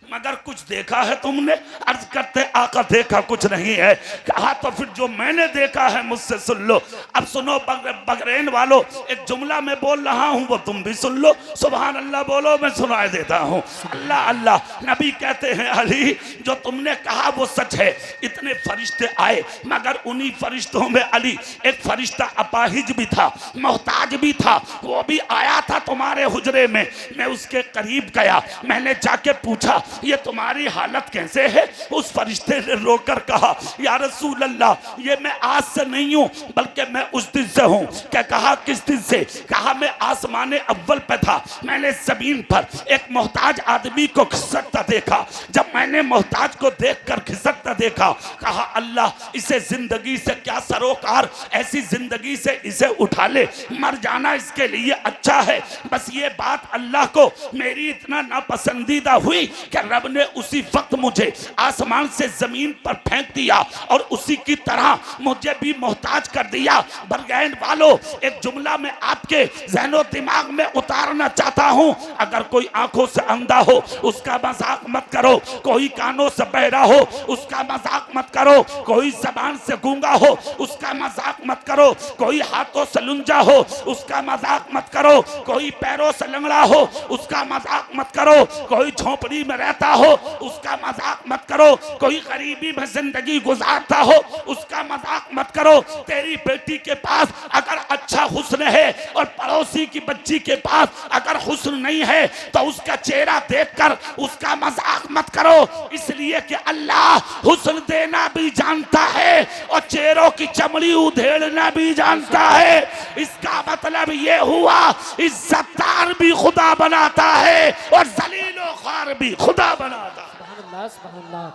मगर कुछ देखा है तुमने? अर्ज करते आका देखा कुछ नहीं है। कहा तो फिर जो मैंने देखा है मुझसे सुन लो। अब सुनो बगरैन वालों, एक जुमला मैं बोल रहा हूं वो तुम भी सुन लो। सुभान अल्लाह बोलो, मैं सुनाए देता हूं। अल्लाह अल्लाह। नबी कहते हैं अली जो तुमने कहा वो सच है। इतने फरिश्ते आए मगर उन्हीं फरिश्तों में अली एक फरिश्ता अपाहिज भी था, मोहताज भी था, वो भी आया था तुम्हारे हुजरे में। मैं उसके करीब गया, मैंने जाके पूछा ये तुम्हारी हालत कैसे है? उस फरिश्ते ने रोकर कहा या रसूल अल्लाह ये मैं आज से नहीं हूं बल्कि मैं उस दिन से हूं। क्या कहा किस दिन से? कहा मैं आसमाने अव्वल पे था, मैंने जमीन पर एक मोहताज आदमी को खिसकता देखा। जब मैंने मोहताज को देखकर खिसकता देखा, कहा अल्लाह इसे जिंदगी से क्या सरोकार, ऐसी जिंदगी से इसे उठा ले, मर जाना इसके लिए अच्छा है। बस ये बात अल्लाह को मेरी इतना नापसंदीदा हुई कि रब ने उसी वक्त मुझे आसमान से जमीन पर फेंक दिया और उसी की तरह मुझे भी मोहताज कर दिया। बरगैन वालों, एक जुमला मैं आपके ज़हनो दिमाग में उतारना चाहता हूं। अगर कोई आंखों से अंधा हो उसका मजाक मत करो, कोई कानों से बहरा हो उसका मजाक मत करो, कोई जबान से गूंगा हो उसका मजाक मत करो, कोई हाथों से लुंजा हो उसका मजाक मत करो, कोई पैरों से लंगड़ा हो उसका मजाक मत करो, कोई झोपड़ी में रहता हो उसका मजाक मत करो, कोई गरीबी में जिंदगी गुजारता हो उसका मजाक मत करो। तेरी बेटी के पास अगर अच्छा हुस्न है और पड़ोसी की बच्ची के पास अगर हुस्न नहीं है तो उसका चेहरा देखकर उसका मजाक मत करो, इसलिए कि अल्लाह हुस्न देना भी जानता है और चेहरों की चमड़ी उधेड़ना भी जानता है। इसका मतलब ये हुआ इज्जतदार भी खुदा बनाता है और जलीलो ख्वार भी खुदा बनाता है। सुभान अल्लाह, सुभान अल्लाह।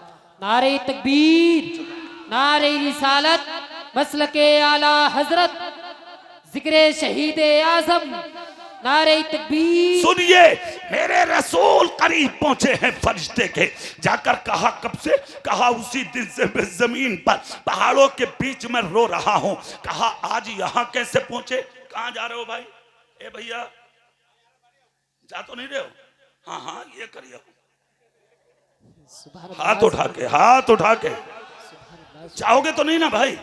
नारे तकबीर, नारे रिसालत, मसलके आला हजरत, जिक्रे शहीद आजम, नारे तकबीर। सुनिए मेरे रसूल करीब पहुंचे हैं फरिश्ते के। जाकर कहा कब से? कहा उसी दिन से मैं जमीन पर पहाड़ों के बीच में रो रहा हूं। कहा आज यहां कैसे पहुंचे? कहां जा रहे हो भाई? ए भैया जा तो नहीं रहे हो? हाँ हाँ ये करिए, सुभान हाथ उठा के, हाथ उठा के। चाहोगे तो नहीं ना भाई,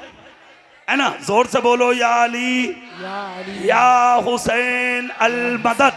है ना? जोर से बोलो या अली या अली या हुसैन अल मदद,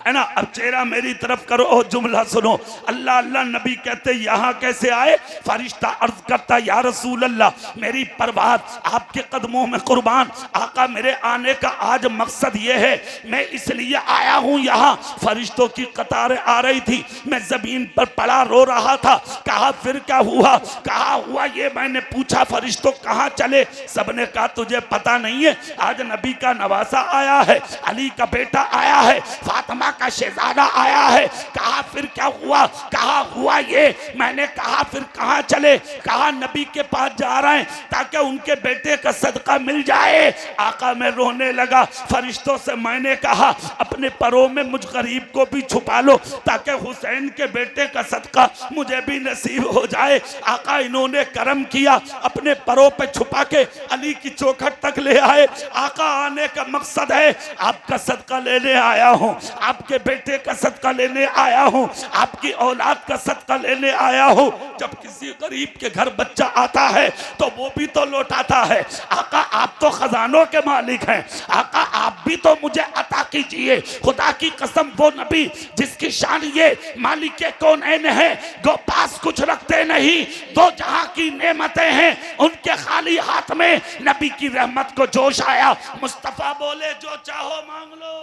है ना। अब चेहरा मेरी तरफ करो और जुमला सुनो। अल्लाह अल्लाह नबी कहते यहाँ कैसे आए? फरिश्ता अर्ज करता या रसूल अल्लाह, मेरी परवाज़ आपके कदमों में कुर्बान। आका मेरे आने का आज मकसद ये है, मैं इसलिए आया हूँ यहाँ। फरिश्तों की कतारें आ रही थी, मैं जमीन पर पड़ा रो रहा था। कहा फिर क्या हुआ? कहा हुआ ये मैंने पूछा फरिश्तों कहाँ चले? सबने कहा तुझे पता नहीं है, आज नबी का नवासा आया है, अली का बेटा आया है, फातिमा का शहजादा आया है। कहा फिर क्या हुआ? कहा हुआ ये मैंने कहा फिर कहाँ चले? कहा नबी के पास जा रहे हैं ताकि उनके बेटे का सदका मिल जाए। आका मैं रोने लगा। फरिश्तों से मैंने कहा अपने परों में मुझ गरीब को भी छुपा लो ताकि हुसैन के बेटे का सदका मुझे भी नसीब हो जाए। आका इन्होंने करम किया, अपने परों पे छुपा के अली की चौखट तक ले आए। आका आने का मकसद है आपका सदका लेने आया हूँ, आपके बेटे का सदका लेने आया हूँ, आपकी औलाद का सदका लेने आया हूँ। जब किसी गरीब के घर बच्चा आता है तो वो भी तो लौटाता है। आका आप तो खजानों के मालिक हैं, आका आप भी तो मुझे अता कीजिए। खुदा की कसम वो नबी जिसकी शान ये मालिक के कौनैन है, जो पास कुछ रखते नहीं, दो जहां की नेमतें हैं, उनके खाली हाथ में नबी की रहमत को जोश आया। मुस्तफा बोले जो चाहो मांग लो,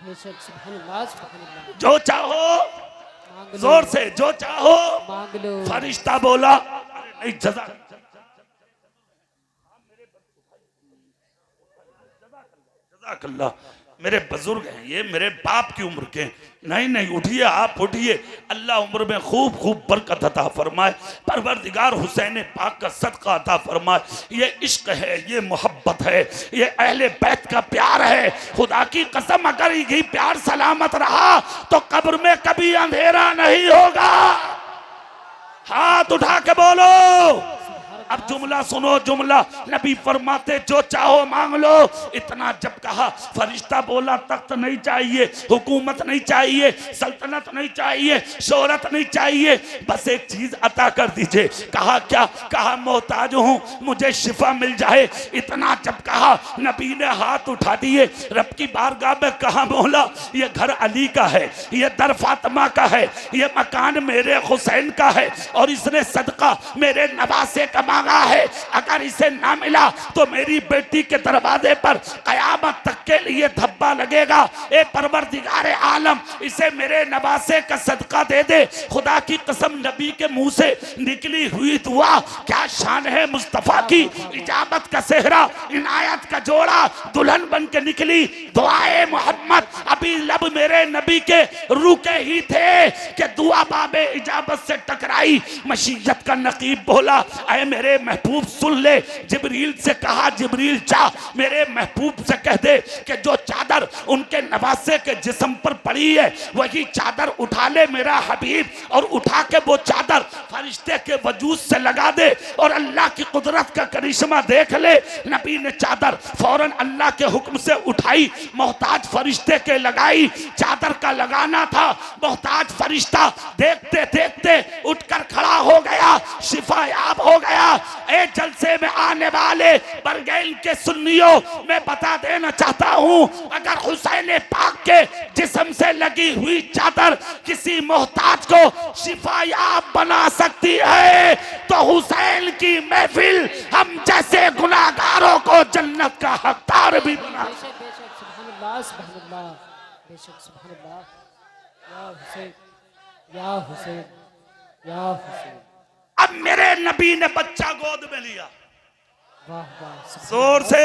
बेशक सुभान अल्लाह, सुभान अल्लाह। जो चाहो मांग लो, जोर से जो चाहो। मांग लो। फरिश्ता बोला नहीं जज़ाकल्लाह, मेरे बुजुर्ग हैं ये, मेरे बाप की उम्र के। नहीं नहीं उठिए, आप उठिए, अल्लाह उम्र में खूब खूब बरकत अता फरमाए, परवरदिगार हुसैन पाक का सदका अता फरमाए। ये इश्क है, ये मोहब्बत है, ये अहले बैत का प्यार है। खुदा की कसम अगर यही प्यार सलामत रहा तो कब्र में कभी अंधेरा नहीं होगा। हाथ उठा के बोलो। अब जुमला सुनो, जुमला नबी फरमाते जो चाहो मांग लो। इतना जब कहा फरिश्ता बोला तख्त नहीं चाहिए, हुकूमत नहीं चाहिए, सल्तनत नहीं चाहिए, शोहरत नहीं चाहिए, बस एक चीज अता कर दीजिए। कहा क्या? कहा मोहताज हूँ, मुझे शिफा मिल जाए। इतना जब कहा नबी ने हाथ उठा दिए, रब की बारगाह में कहा मौला ये घर अली का है, ये दर फातिमा का है, ये मकान मेरे हुसैन का है और इसने सदका मेरे नवासे का मांगा है। अगर इसे ना मिला तो मेरी बेटी के दरवाजे पर कयामत तक के लिए धब्बा लगेगा। ए परवरदिगारे आलम इसे मेरे नवासे का सदका दे दे। खुदा की कसम नबी के मुंह से निकली हुई दुआ, क्या शान है मुस्तफा की। इजाबत का सेहरा, इनायत का जोड़ा, दुल्हन बन के निकली दुआए मोहम्मद। अभी लब मेरे नबी के रुके ही थे कि दुआ बाबे इजाबत से टकराई। मशीयत का नकीब बोला ऐ मेरे महबूब सुन ले। जिब्रील से कहा जिब्रील जा मेरे महबूब से कह दे कि जो चादर उनके नवासे के जिस्म पर पड़ी है वही चादर उठा ले मेरा हबीब, और उठा के वो चादर फरिश्ते के वजूद से लगा दे और अल्लाह की कुदरत का करिश्मा देख ले। नबी ने चादर फौरन अल्लाह के हुक्म से उठाई, मोहताज फरिश्ते के लगाई। चादर का लगाना था, मोहताज फरिश्ता देखते देखते उठकर खड़ा हो गया, शिफायाब हो गया। ए जलसे में आने वाले बरगैल के सुन्नियों, मैं बता देना चाहता हूं अगर हुसैन पाक के जिस्म से लगी हुई चादर किसी मोहताज को शिफायाब बना सकती है तो हुसैन की महफिल हम जैसे गुनाहगारों को जन्नत का हकदार भी बना। बेशक बेशक सुभान अल्लाह, सुभान अल्लाह, बेशक सुभान अल्लाह। या हुसैन, या हुसैन, या हुसैन। अब मेरे नबी ने बच्चा गोद में लिया, वाह वाह, जोर से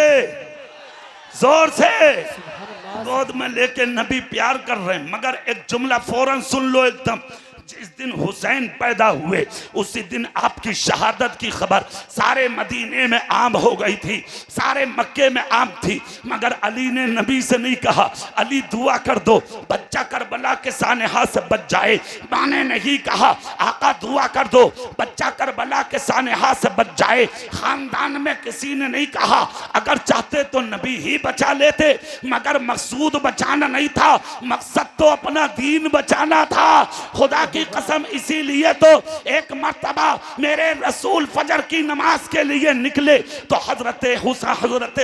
जोर से सुभान अल्लाह। गोद में लेके नबी प्यार कर रहे हैं। मगर एक जुमला फौरन सुन लो एकदम। जिस दिन हुसैन पैदा हुए उसी दिन आपकी शहादत की खबर सारे मदीने में आम हो गई थी, सारे मक्के में आम थी। मगर अली ने नबी से नहीं कहा अली दुआ कर दो बच्चा करबला के सानहा से बच जाए। माँ ने नहीं कहा आका दुआ कर दो बच्चा करबला के सानहा से बच जाए। खानदान में किसी ने नहीं कहा अगर चाहते तो नबी ही बचा लेते, मगर मकसूद बचाना नहीं था, मकसद तो अपना दीन बचाना था। खुदा की कसम इसीलिए तो एक मर्तबा मेरे रसूल फजर की नमाज के लिए निकले तो हजरत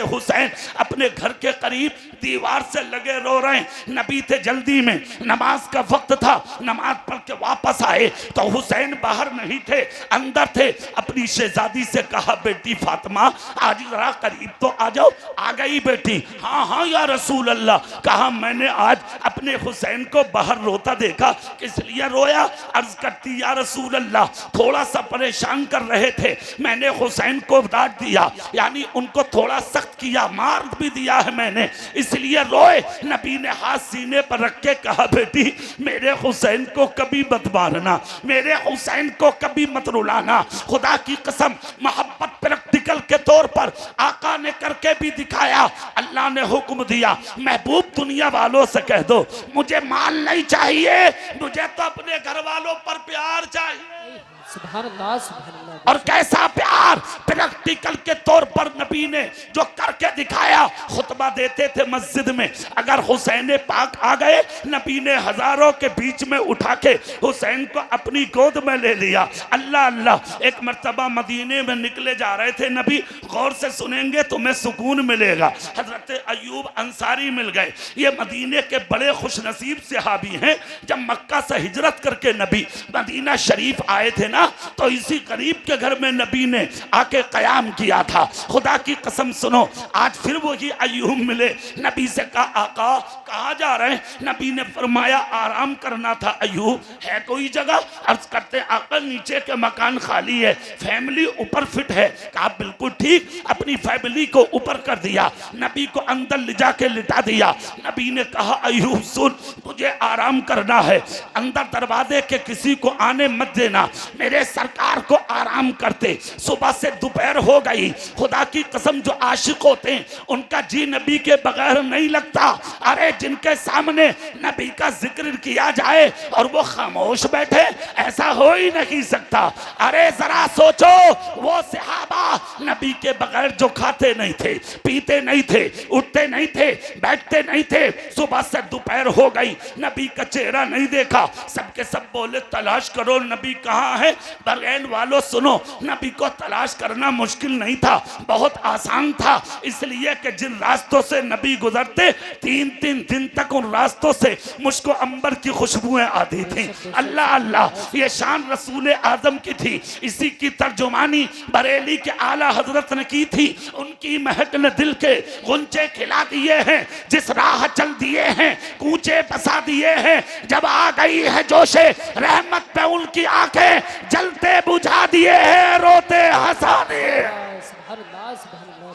हुसैन अपने घर के करीब दीवार से लगे रो रहे हैं। नबी थे जल्दी में, नमाज का वक्त था, नमाज पढ़ के वापस आए तो हुसैन बाहर नहीं थे, अंदर थे। अपनी शहजादी से कहा, बेटी फातिमा आज जरा करीब तो आ जाओ। आ गई बेटी, हाँ हाँ या रसूल अल्लाह। कहा, मैंने आज अपने हुसैन को बाहर रोता देखा। किस लिए रोया? अर्ज करती, या रसूल अल्लाह थोड़ा सा परेशान कर रहे थे, मैंने हुसैन को डांट दिया, यानी उनको थोड़ा सख्त किया, मार भी दिया है मैंने, इसलिए रोए। नबी ने हाथ सीने पर रख के कहा, बेटी मेरे हुसैन को कभी मत मारना, मेरे हुसैन को कभी मत रुलाना। खुदा की कसम मोहब्बत प्रैक्टिकल के तौर पर आका ने करके भी दिखाया। अल्लाह ने हुक्म दिया, महबूब दुनिया वालों से कह दो मुझे माल नहीं चाहिए, मुझे तो अपने घर वालों पर प्यार चाहिए। सुभान अल्लाह, सुभान अल्लाह। और कैसा प्यार प्रैक्टिकल के तौर पर नबी ने जो करके दिखाया। खुतबा देते थे मस्जिद में, अगर हुसैन पाक आ गए, नबी ने हजारों के बीच में उठा के हुसैन को अपनी गोद में ले लिया। अल्लाह अल्लाह। एक मर्तबा मदीने में निकले जा रहे थे नबी, गौर से सुनेंगे तुम्हें सुकून मिलेगा। हजरत अयूब अंसारी मिल गए। ये मदीने के बड़े खुशनसीब सहाबी हैं। जब मक्का से हिजरत करके नबी मदीना शरीफ आए थे ना, तो इसी गरीब के घर में नबी ने आके कयाम किया था। खुदा की कसम सुनो, आज फिर वही अयूब मिले, नबी से कहा, आका कहाँ जा रहे हैं? नबी ने फरमाया, आराम करना था। अयूब है कोई जगह? अर्ज करते, आका नीचे के मकान खाली है, फैमिली ऊपर फिट है। कहा, बिल्कुल ठीक। अपनी फैमिली को ऊपर कर दिया, नबी को अंदर ले जाके लिटा दिया। नबी ने कहा, अयूब सुन, तुझे आराम करना है, अंदर दरवाजे के किसी को आने मत देना, मेरे सरकार को आराम करते। सुबह से दोपहर हो गई। खुदा की कसम जो आशिक होते हैं उनका जी नबी के बगैर नहीं लगता। अरे जिनके सामने नबी का जिक्र किया जाए और वो खामोश बैठे, ऐसा हो ही नहीं सकता। अरे जरा सोचो, वो सहाबा नबी के बगैर जो खाते नहीं थे, पीते नहीं थे, उठते नहीं थे, बैठते नहीं थे। सुबह से दोपहर हो गई, नबी का चेहरा नहीं देखा। सबके सब बोले, तलाश करो नबी कहाँ है। बरगैन वालों सुनो, नबी को तलाश करना मुश्किल नहीं था, बहुत आसान था। इसलिए कि जिन रास्तों से नबी गुजरते, 3-3 दिन तक उन रास्तों से मुझको अंबर की खुशबुएं आती थी। अल्लाह अल्लाह, ये शान रसूल आजम की थी। इसी की तर्जुमानी बरेली के आला हजरत ने की थी। उनकी महक ने दिल के गुंचे खिला दिए हैं, जिस राह चल दिए हैं कूचे बसा दिए हैं। जब आ गई है जोशे रहमत पे उनकी आंखें जलते बुझा दिए हैं, रोते हंसा दिए।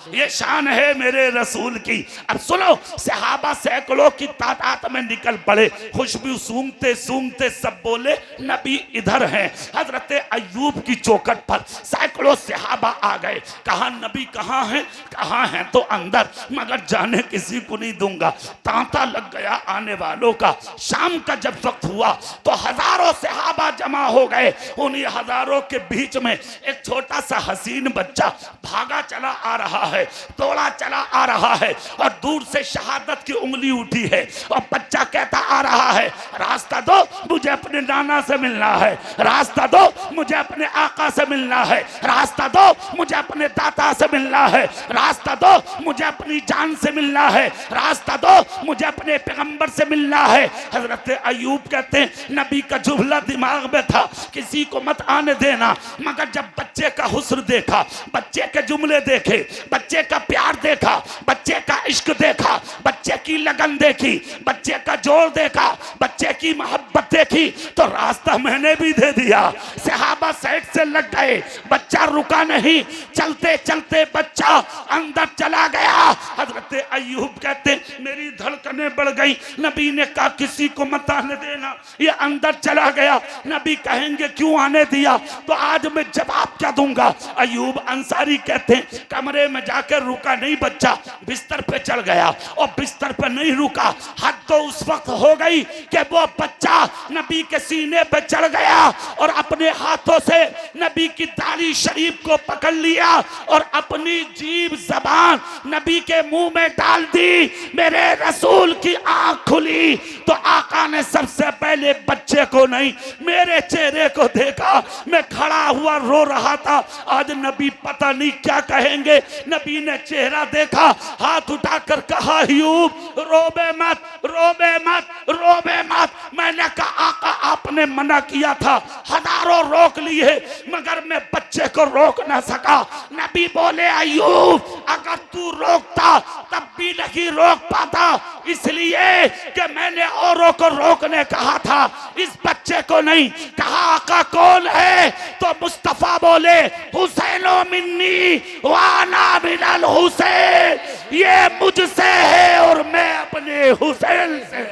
ये शान है मेरे रसूल की। अब सुनो, सहाबा सैकड़ों की तादाद में निकल पड़े, खुशबू सूंघते सूंघते सब बोले, नबी इधर हैं। हजरत अयूब की चौखट पर सैकड़ों सहाबा आ गए। कहा, नबी कहाँ हैं? कहाँ हैं तो अंदर, मगर जाने किसी को नहीं दूंगा। तांता लग गया आने वालों का। शाम का जब वक्त हुआ तो हजारों सहाबा जमा हो गए। उन्हीं हजारों के बीच में एक छोटा सा हसीन बच्चा भागा चला आ रहा है, दौड़ा चला आ रहा है, और दूर से शहादत की उंगली उठी है। और बच्चा कहता आ रहा है, रास्ता दो, मुझे अपने नाना से मिलना है, रास्ता दो, मुझे अपने आका से मिलना है, रास्ता दो, मुझे अपने दाता से मिलना है, रास्ता दो, मुझे अपनी जान से मिलना है, रास्ता दो, मुझे अपने पैगंबर से मिलना है। हजरत अयूब कहते हैं, नबी का जुमला दिमाग में था, किसी को मत आने देना। मगर जब बच्चे का हुस्न देखा, बच्चे के जुमले देखे, बच्चे का प्यार देखा, बच्चे का इश्क देखा, बच्चे की लगन देखी, बच्चे का जोर देखा, बच्चे की मोहब्बत देखी, तो रास्ता मैंने भी दे दिया। सहाबा साइड से लग गए, बच्चा रुका नहीं, चलते चलते बच्चा अंदर चला गया। हजरत अयूब कहते, मेरी धड़कनें बढ़ गई। नबी ने कहा, किसी को मत आने देना, ये अंदर चला गया। नबी कहेंगे क्यों आने दिया, तो आज मैं जवाब क्या दूंगा। अयूब अंसारी कहते हैं, कमरे में जाकर रुका नहीं बच्चा, बिस्तर पे चढ़ गया और बिस्तर बिस्तर पर नहीं रुका। हद तो उस वक्त हो गई कि वो बच्चा नबी के सीने पे चढ़ गया और अपने हाथों से नबी की दाढ़ी शरीफ को पकड़ लिया और अपनी जीभ जबान नबी के मुंह में डाल दी। मेरे रसूल की आंख खुली तो आका ने सबसे पहले बच्चे को नहीं, मेरे चेहरे को देखा। मैं खड़ा हुआ रो रहा था, आज नबी पता नहीं क्या कहेंगे। नबी ने चेहरा देखा, हाथ उठाकर कहा, अय्यूब रोबे मत, रोबे मत, रोबे मत। मैंने कहा आका आपने मना किया था, हजारों रोक लिए मगर मैं बच्चे को रोक ना सका। नबी बोले, अय्यूब अगर तू रोकता तब भी नहीं रोक पाता, इसलिए कि मैंने औरों को रोकने कहा था, इस बच्चे को नहीं। कहा आका कौन है? तो मुस्तफा बोले, हुसैनो मिन्नी वाना मिनल हुसैन, ये मुझसे है और मैं अपने हुसैन से।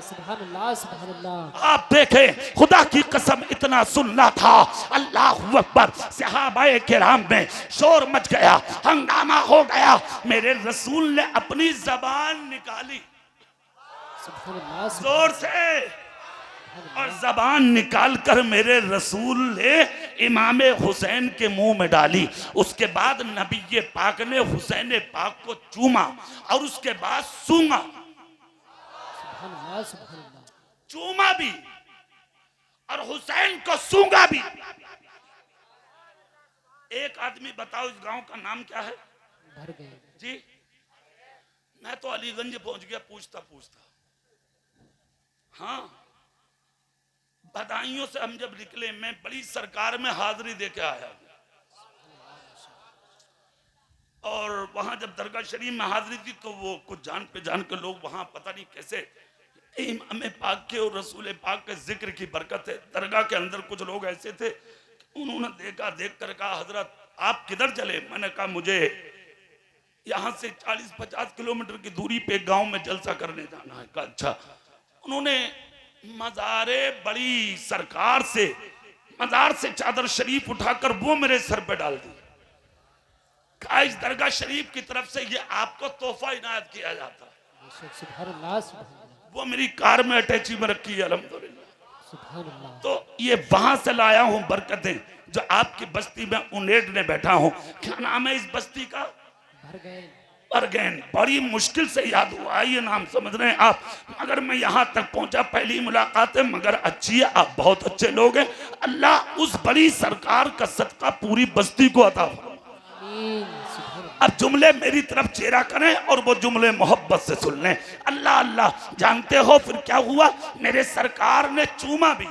सुभान अल्लाह, सुभान अल्लाह। आप देखें, खुदा की कसम इतना सुनना था। अल्लाह अकबर। सहाबाए किराम में शोर मच गया, हंगामा हो गया। मेरे रसूल ने अपनी जबान निकाली जोर से और जबान निकालकर मेरे रसूल ने इमाम हुसैन के मुंह में डाली। उसके बाद नबी पाक ने हुसैन पाक को चूमा और उसके बाद सूंघा। चूमा भी और हुसैन को सूंघा भी। एक आदमी बताओ इस गांव का नाम क्या है? जी मैं तो अलीगंज पहुंच गया पूछता पूछता। हाँ, बधाइयों से हम जब निकले, मैं बड़ी सरकार में हाजिरी देके आया और वहां जब दरगाह शरीफ में हाजिरी थी तो वो कुछ जान पहचान के लोग वहां पता नहीं कैसे इमाम पाक के और रसूल पाक के जिक्र की बरकत है। दरगाह के अंदर कुछ लोग ऐसे थे, उन्होंने देखा, देख कर कहा, हजरत आप किधर चले? मैंने कहा मुझे यहाँ से 40-50 किलोमीटर की दूरी पे गांव में जलसा करने जाना है। कहा अच्छा। उन्होंने मज़ारे बड़ी सरकार से मज़ार से चादर शरीफ उठाकर वो मेरे सर पे डाल दी। कहा इस दरगाह शरीफ की तरफ से ये आपको तोहफा इनायत किया जाता है। वो मेरी कार में अटैची में रखी है अल्हम्दुलिल्लाह। तो ये वहां से लाया हूं बरकतें जो आपकी बस्ती में उनेडने बैठा हूं। क्या नाम है इस बस्ती का? बरगैन। बड़ी मुश्किल से याद हुआ ये नाम, समझ रहे हैं आप। मगर मैं यहाँ तक पहुंचा, पहली मुलाकात है मगर अच्छी है, आप बहुत अच्छे लोग हैं। अल्लाह उस बड़ी सरकार का सदका पूरी बस्ती को अता फरमाए। अब जुमले मेरी तरफ चेहरा करें और वो जुमले मोहब्बत से सुन लें। अल्लाह अल्लाह। जानते हो फिर क्या हुआ? मेरे सरकार ने चूमा भी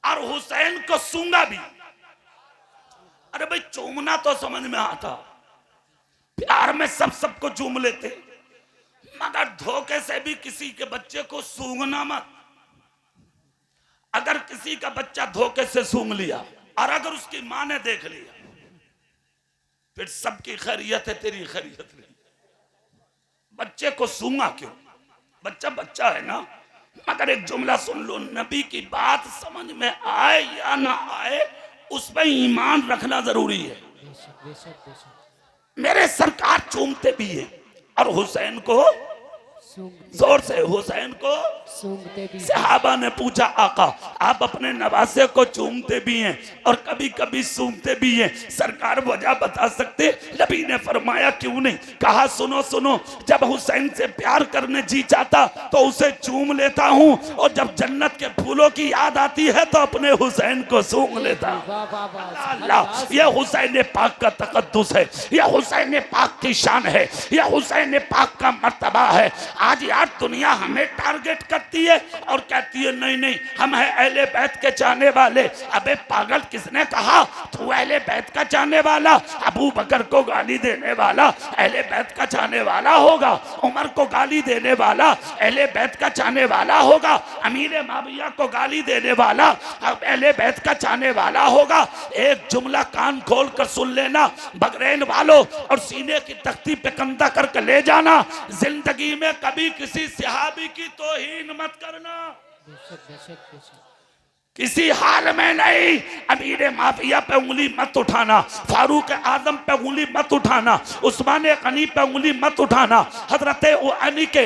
और हुसैन को सूंघा भी। अरे भाई चूमना तो समझ में आता, प्यार में सब सबको चूम लेते, मगर धोखे से भी किसी के बच्चे को सूंघना मत। अगर किसी का बच्चा धोखे से सूंघ लिया और अगर उसकी मां ने देख लिया, फिर सबकी खैरियत है, तेरी खैरियत नहीं। बच्चे को सूंघा क्यों? बच्चा बच्चा है ना। मगर एक जुमला सुन लो, नबी की बात समझ में आए या ना आए उस पर ईमान रखना जरूरी है। मेरे सरकार चूमते भी हैं और हुसैन को जोर से, हुसैन को सूंघते भी। सहाबा ने पूछा आका आप अपने नवासे को चूमते भी हैं और कभी कभी सूंघते भी हैं, सरकार वजह बता सकते? नबी ने फरमाया क्यों नहीं? कहा सुनो सुनो, जब हुसैन से प्यार करने जी चाहता तो उसे चूम लेता हूँ और जब जन्नत के फूलों की याद आती है तो अपने हुसैन को सूंघ लेता हूँ। अल्लाह, यह हुसैन पाक का तकद्दुस है, यह हुसैन पाक की शान है, यह हुसैन पाक का मर्तबा है। आज यार दुनिया हमें टारगेट करती है और कहती है नहीं नहीं हम है अहले बैत के चाहने वाले। अबे पागल, किसने कहा तू अहले बैत का चाहने वाला? अबू बकर को गाली देने वाला अहले बैत का चाहने वाला होगा, उमर को गाली देने वाला अहले बैत का चाहने वाला होगा, अमीर माविया को गाली देने वाला अहले बैत का चाहने वाला होगा। एक जुमला कान खोल कर सुन लेना बगरैन वालों और सीने की तख्ती पे कंधा करके ले जाना, जिंदगी में कभी किसी सहाबी की तौहीन मत करना। किसी हाल में नहीं। अमीर माफिया पे उंगली मत उठाना, फारूक आजम पे उंगली मत उठाना, उस्मान गनी पे उंगली मत उठाना, हजरत अली के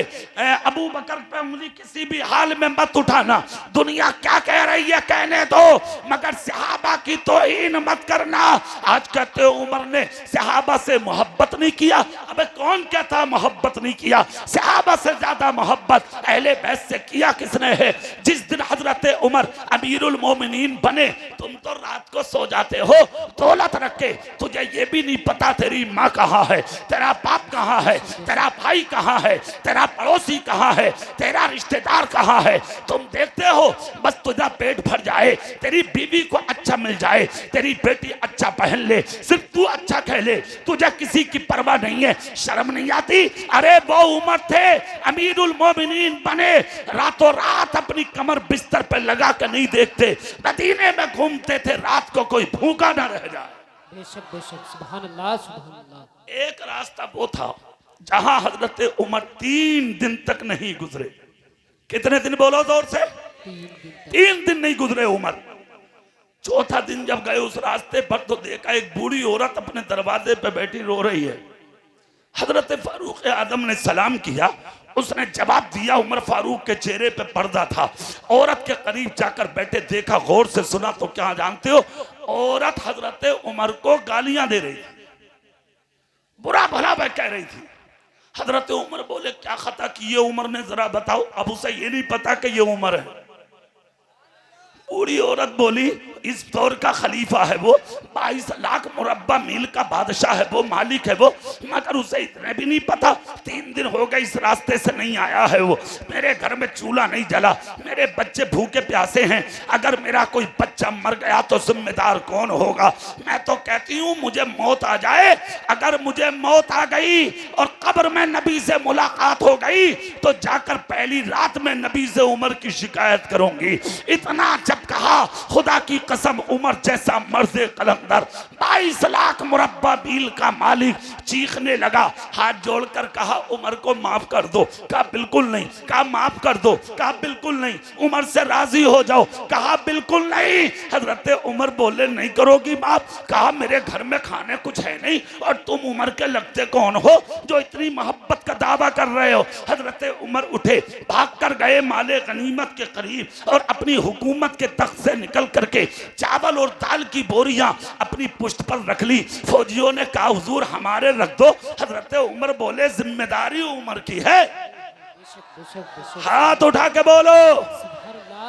अबू बकर पे उंगली किसी भी हाल में मत उठाना। दुनिया क्या कह रही है कहने दो, मगर सहाबा की तौहीन मत करना। आज कहते हो उमर ने सहाबा से मोहब्बत नहीं किया। अबे कौन कहता मोहब्बत नहीं किया? सहाबा से ज्यादा मोहब्बत अहले बैत से किया किसने है? जिस दिन हजरत उमर अमीरुल मोमिनीन बने, तुम तो रात को सो जाते हो दौलत रख के, तुझे ये भी नहीं पता तेरी माँ कहाँ है, तेरा बाप कहाँ है, तेरा भाई कहाँ है, तेरा पड़ोसी कहाँ है, तेरा रिश्तेदार कहाँ है। तुम देखते हो बस तुझा पेट भर जाए, तेरी बीवी को अच्छा मिल जाए, तेरी बेटी अच्छा पहन ले, सिर्फ तू अच्छा कह ले, तुझे किसी की परवाह नहीं है। शर्म नहीं आती? अरे वो उमर थे अमीरुल मोमिनीन बने, रातों रात अपनी कमर बिस्तर पे लगा कर नहीं देखते, मदीने में घूमते थे, रात को कोई भूखा ना रह जाए। बेशक बेशक, सुभान अल्लाह सुभान अल्लाह। एक रास्ता वो था जहां हजरत उमर 3 दिन तक नहीं गुजरे। कितने दिन बोलो जोर से? 3 दिन नहीं गुजरे उमर। चौथा दिन जब गए उस रास्ते पर तो देखा एक बूढ़ी औरत अपने दरवाजे पे बैठी रो रही है। हजरत फारूक आदम ने सलाम किया, उसने जवाब दिया। उमर फारूक के चेहरे पे पर्दा था। औरत के करीब जाकर बैठे, देखा, गौर से सुना तो क्या जानते हो? औरत हजरत उमर को गालियां दे रही थी, बुरा भला वह कह रही थी। हजरत उमर बोले क्या खता की ये उमर ने, जरा बताओ। अब उसे ये नहीं पता कि ये उमर है। बूढ़ी औरत बोली इस दौर का खलीफा है वो, 22 लाख मुरब्बा मील का बादशाह है वो, मालिक है वो, मगर उसे इतने भी नहीं पता 3 दिन हो गए इस रास्ते से नहीं आया है वो। मेरे घर में चूल्हा नहीं जला, मेरे बच्चे भूखे प्यासे हैं, अगर मेरा कोई बच्चा मर गया तो जिम्मेदार कौन होगा? मैं तो कहती हूँ मुझे मौत आ जाए, अगर मुझे मौत आ गई और कब्र में नबी से मुलाकात हो गई तो जाकर पहली रात में नबी से उमर की शिकायत करूंगी। इतना जब कहा, खुदा की कसम उमर जैसा मर्द कलंदर, 22 लाख मुरब्बा मील का मालिक चीखने लगा, हाथ जोड़कर कहा उमर को माफ कर दो। कहा बिल्कुल नहीं। कहा माफ कर दो। कहा बिल्कुल नहीं। उमर से राजी हो जाओ। कहा बिल्कुल नहीं। हजरत उमर बोले नहीं करोगी माफ? कहा मेरे घर में खाने कुछ है नहीं और तुम उमर के लगते कौन हो जो इतनी मोहब्बत का दावा कर रहे हो? हजरत उमर उठे, भाग कर गए माले गनीमत के करीब और अपनी हुकूमत के तख्त से निकल करके चावल और दाल की बोरियां अपनी पुष्ट पर रख ली। फौजियों ने कहा हुजूर हमारे रख दो। हजरत उमर बोले जिम्मेदारी उमर की है। हाथ उठा के बोलो,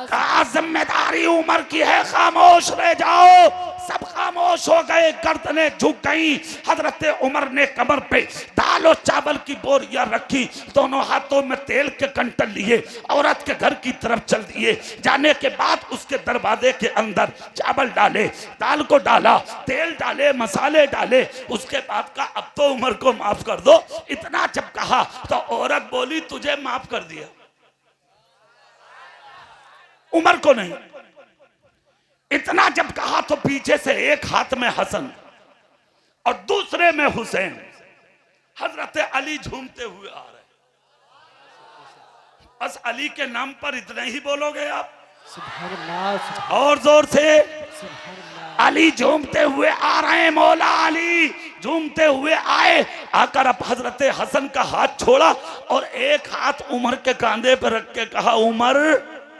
कहा जिम्मेदारी उमर की है, खामोश रह जाओ। सब खामोश हो गए, गर्दनें झुक गई। हजरत उमर ने कमर पे दाल और चावल की बोरियां रखी, दोनों हाथों में तेल के कंटल लिए औरत के घर की तरफ चल दिए। जाने के बाद उसके दरवाजे के अंदर चावल डाले, दाल को डाला, तेल डाले, मसाले डाले। उसके बाद का अब तो उमर को माफ कर दो। इतना जब कहा तो औरत बोली तुझे माफ कर दिया, उमर को नहीं। इतना जब कहा तो पीछे से एक हाथ में हसन और दूसरे में हुसैन, हजरत अली झूमते हुए आ रहे। बस अली के नाम पर इतना ही बोलोगे आप? और जोर से, अली झूमते हुए आ रहे हैं, मौला अली झूमते हुए आए। आकर अब हजरत हसन का हाथ छोड़ा और एक हाथ उमर के कांधे पर रख के कहा उमर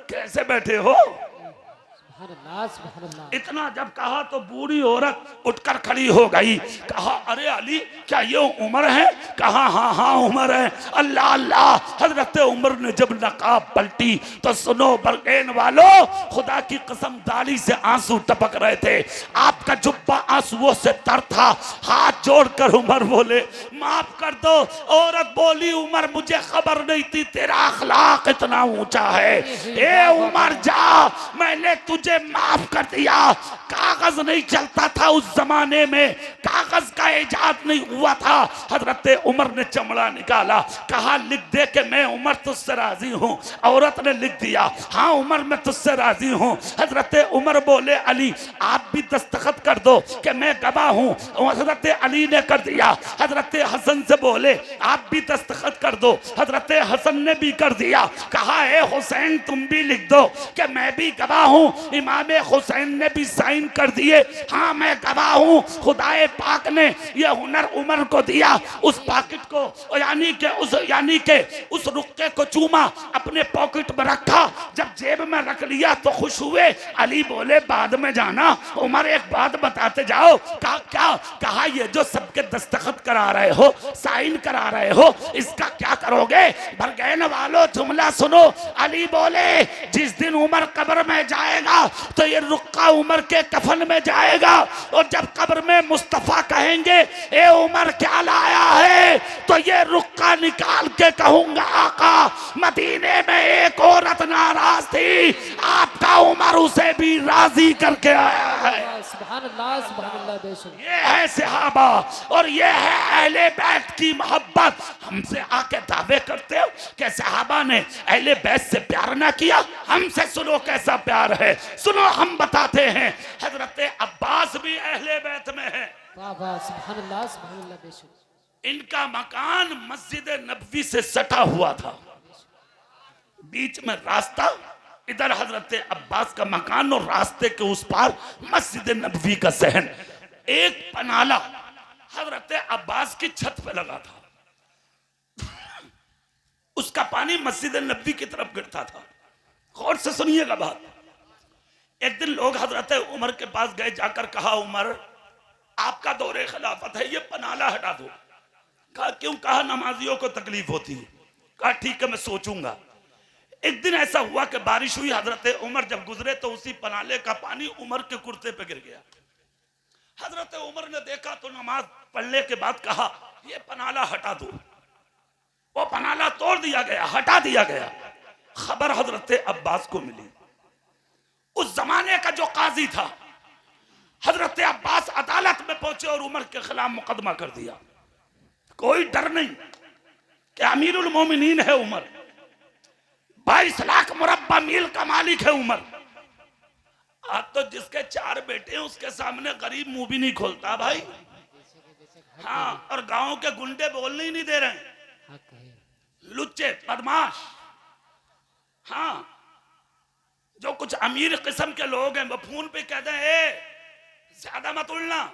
कैसे बैठे हो? इतना जब कहा तो बूढ़ी औरत उठकर खड़ी हो गई। कहा अरे अली क्या ये उमर है? कहा हाँ हाँ उमर है। अल्लाह अल्लाह। हजरत उमर ने जब नकाब पलटी तो सुनो बरगेन वालों, खुदा की कसम दाढ़ी से आंसू टपक रहे थे, आपका जुब्बा आंसुओं से तर था। हाथ जोड़कर उमर बोले माफ कर दो। औरत बोली उमर मुझे खबर नहीं थी तेरा अखलाक इतना ऊंचा है। ए उमर जा, मैंने तुझे माफ कर दिया। कागज नहीं चलता था उस जमाने में, कागज का इजाद नहीं हुआ था। हजरत उमर ने चमड़ा निकाला, कहा लिख दे कि मैं उमर तुझसे राजी हूँ। औरत ने लिख दिया हाँ उमर मैं तुझसे राजी हूँ। हजरत उमर बोले अली आप भी दस्तखत कर दो कि मैं गवाह हूँ। हजरत अली ने कर दिया। हजरत हसन से बोले आप भी दस्तखत कर दो। हजरत हसन ने भी कर दिया। कहा ए हुसैन तुम भी लिख दो कि मैं भी गवाह हूँ। इमाम हुसैन ने भी साइन कर दिए, हाँ मैं गवाह हूँ, खुदाए पाक ने ये हुनर उमर को दिया। उस पॉकेट को यानी के उस रुक्के को चूमा, अपने पॉकेट में रखा, जब जेब में रख लिया तो खुश हुए। अली बोले बाद में जाना, उमर एक बात बताते जाओ। कहा क्या? कहा ये जो सबके दस्तखत करा रहे हो, साइन करा रहे हो, इसका क्या करोगे? बरगैन वालों जुमला सुनो। अली बोले जिस दिन उमर कब्र में जाएगा तो ये रुक्का उमर के कफन में जाएगा, और जब कब्र में मुस्तफा कहेंगे ए उमर क्या लाया है, तो ये रुक्का निकाल के कहूंगा आका मदीने में एक औरत नाराज थी, आपका उमर उसे भी राजी करके आया है। सुभान अल्लाह बेशक। ये है सहाबा और ये है अहले बैत की मोहब्बत। हमसे आके दावे करते हो कि सहाबा ने अहले बैत से प्यार ना किया, हमसे सुनो कैसा प्यार है। सुनो हम बताते हैं, हजरत अब्बास भी अहले बैत में है। वाह वाह सुभान अल्लाह बेशक। इनका मकान मस्जिद नबवी से सटा हुआ था, बीच में रास्ता, इधर हजरत अब्बास का मकान और रास्ते के उस पार मस्जिद नबवी का सहन। एक पनाला हजरत अब्बास की छत पे लगा था, उसका पानी मस्जिद नबवी की तरफ गिरता था। गौर से सुनिएगा बात। एक दिन लोग हजरत उमर के पास गए, जाकर कहा उमर आपका दौरे खिलाफत है, ये पनाला हटा दो। कहा क्यों? कहा नमाजियों को तकलीफ होती है। कहा ठीक है मैं सोचूंगा। एक दिन ऐसा हुआ कि बारिश हुई, हजरत उमर जब गुजरे तो उसी पनाले का पानी उमर के कुर्ते पे गिर गया। हजरत उमर ने देखा तो नमाज पढ़ने के बाद कहा ये पनाला हटा दो। वो पनाला तोड़ दिया गया, हटा दिया गया। खबर हजरत अब्बास को मिली। उस जमाने का जो काजी था, हजरत अब्बास अदालत में पहुंचे और उमर के खिलाफ मुकदमा कर दिया। कोई डर नहीं कि अमीरुल मोमिनीन है उमर, 22 लाख मुरब्बा मील का मालिक है उमर। आज तो जिसके 4 बेटे हैं उसके सामने गरीब मुंह भी नहीं खोलता भाई। हाँ, और गांव के गुंडे बोलने ही नहीं दे रहे हैं, लुच्चे बदमाश। हाँ, जो कुछ अमीर किस्म के लोग हैं वो फोन पे कहते हैं ज्यादा मत उड़ना।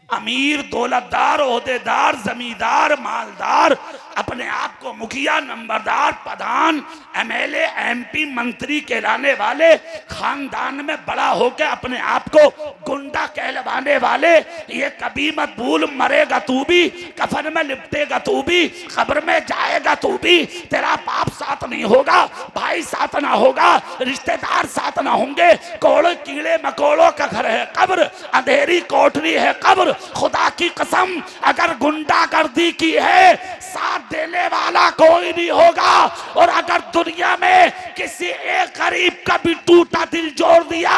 अमीर, दौलतदार, ओहदेदार, जमींदार, मालदार, अपने आप को मुखिया, नंबरदार, प्रधान, एमएलए, एमपी, मंत्री कहलाने वाले, खानदान में बड़ा होकर अपने आप को गुंडा कहलवाने वाले, ये कभी मत भूल मरेगा तू भी, कफन में लिपटेगा तू भी, कब्र में जाएगा तू भी, तेरा बाप साथ नहीं होगा, भाई साथ ना होगा, रिश्तेदार साथ ना होंगे, कोड़े कीड़े मकोड़ों का घर है कब्र, अंधेरी कोठरी है कब्र। खुदा की कसम अगर गुंडागर्दी की है साथ देने वाला कोई नहीं होगा, और अगर दुनिया में किसी एक गरीब का भी टूटा दिल जोड़ दिया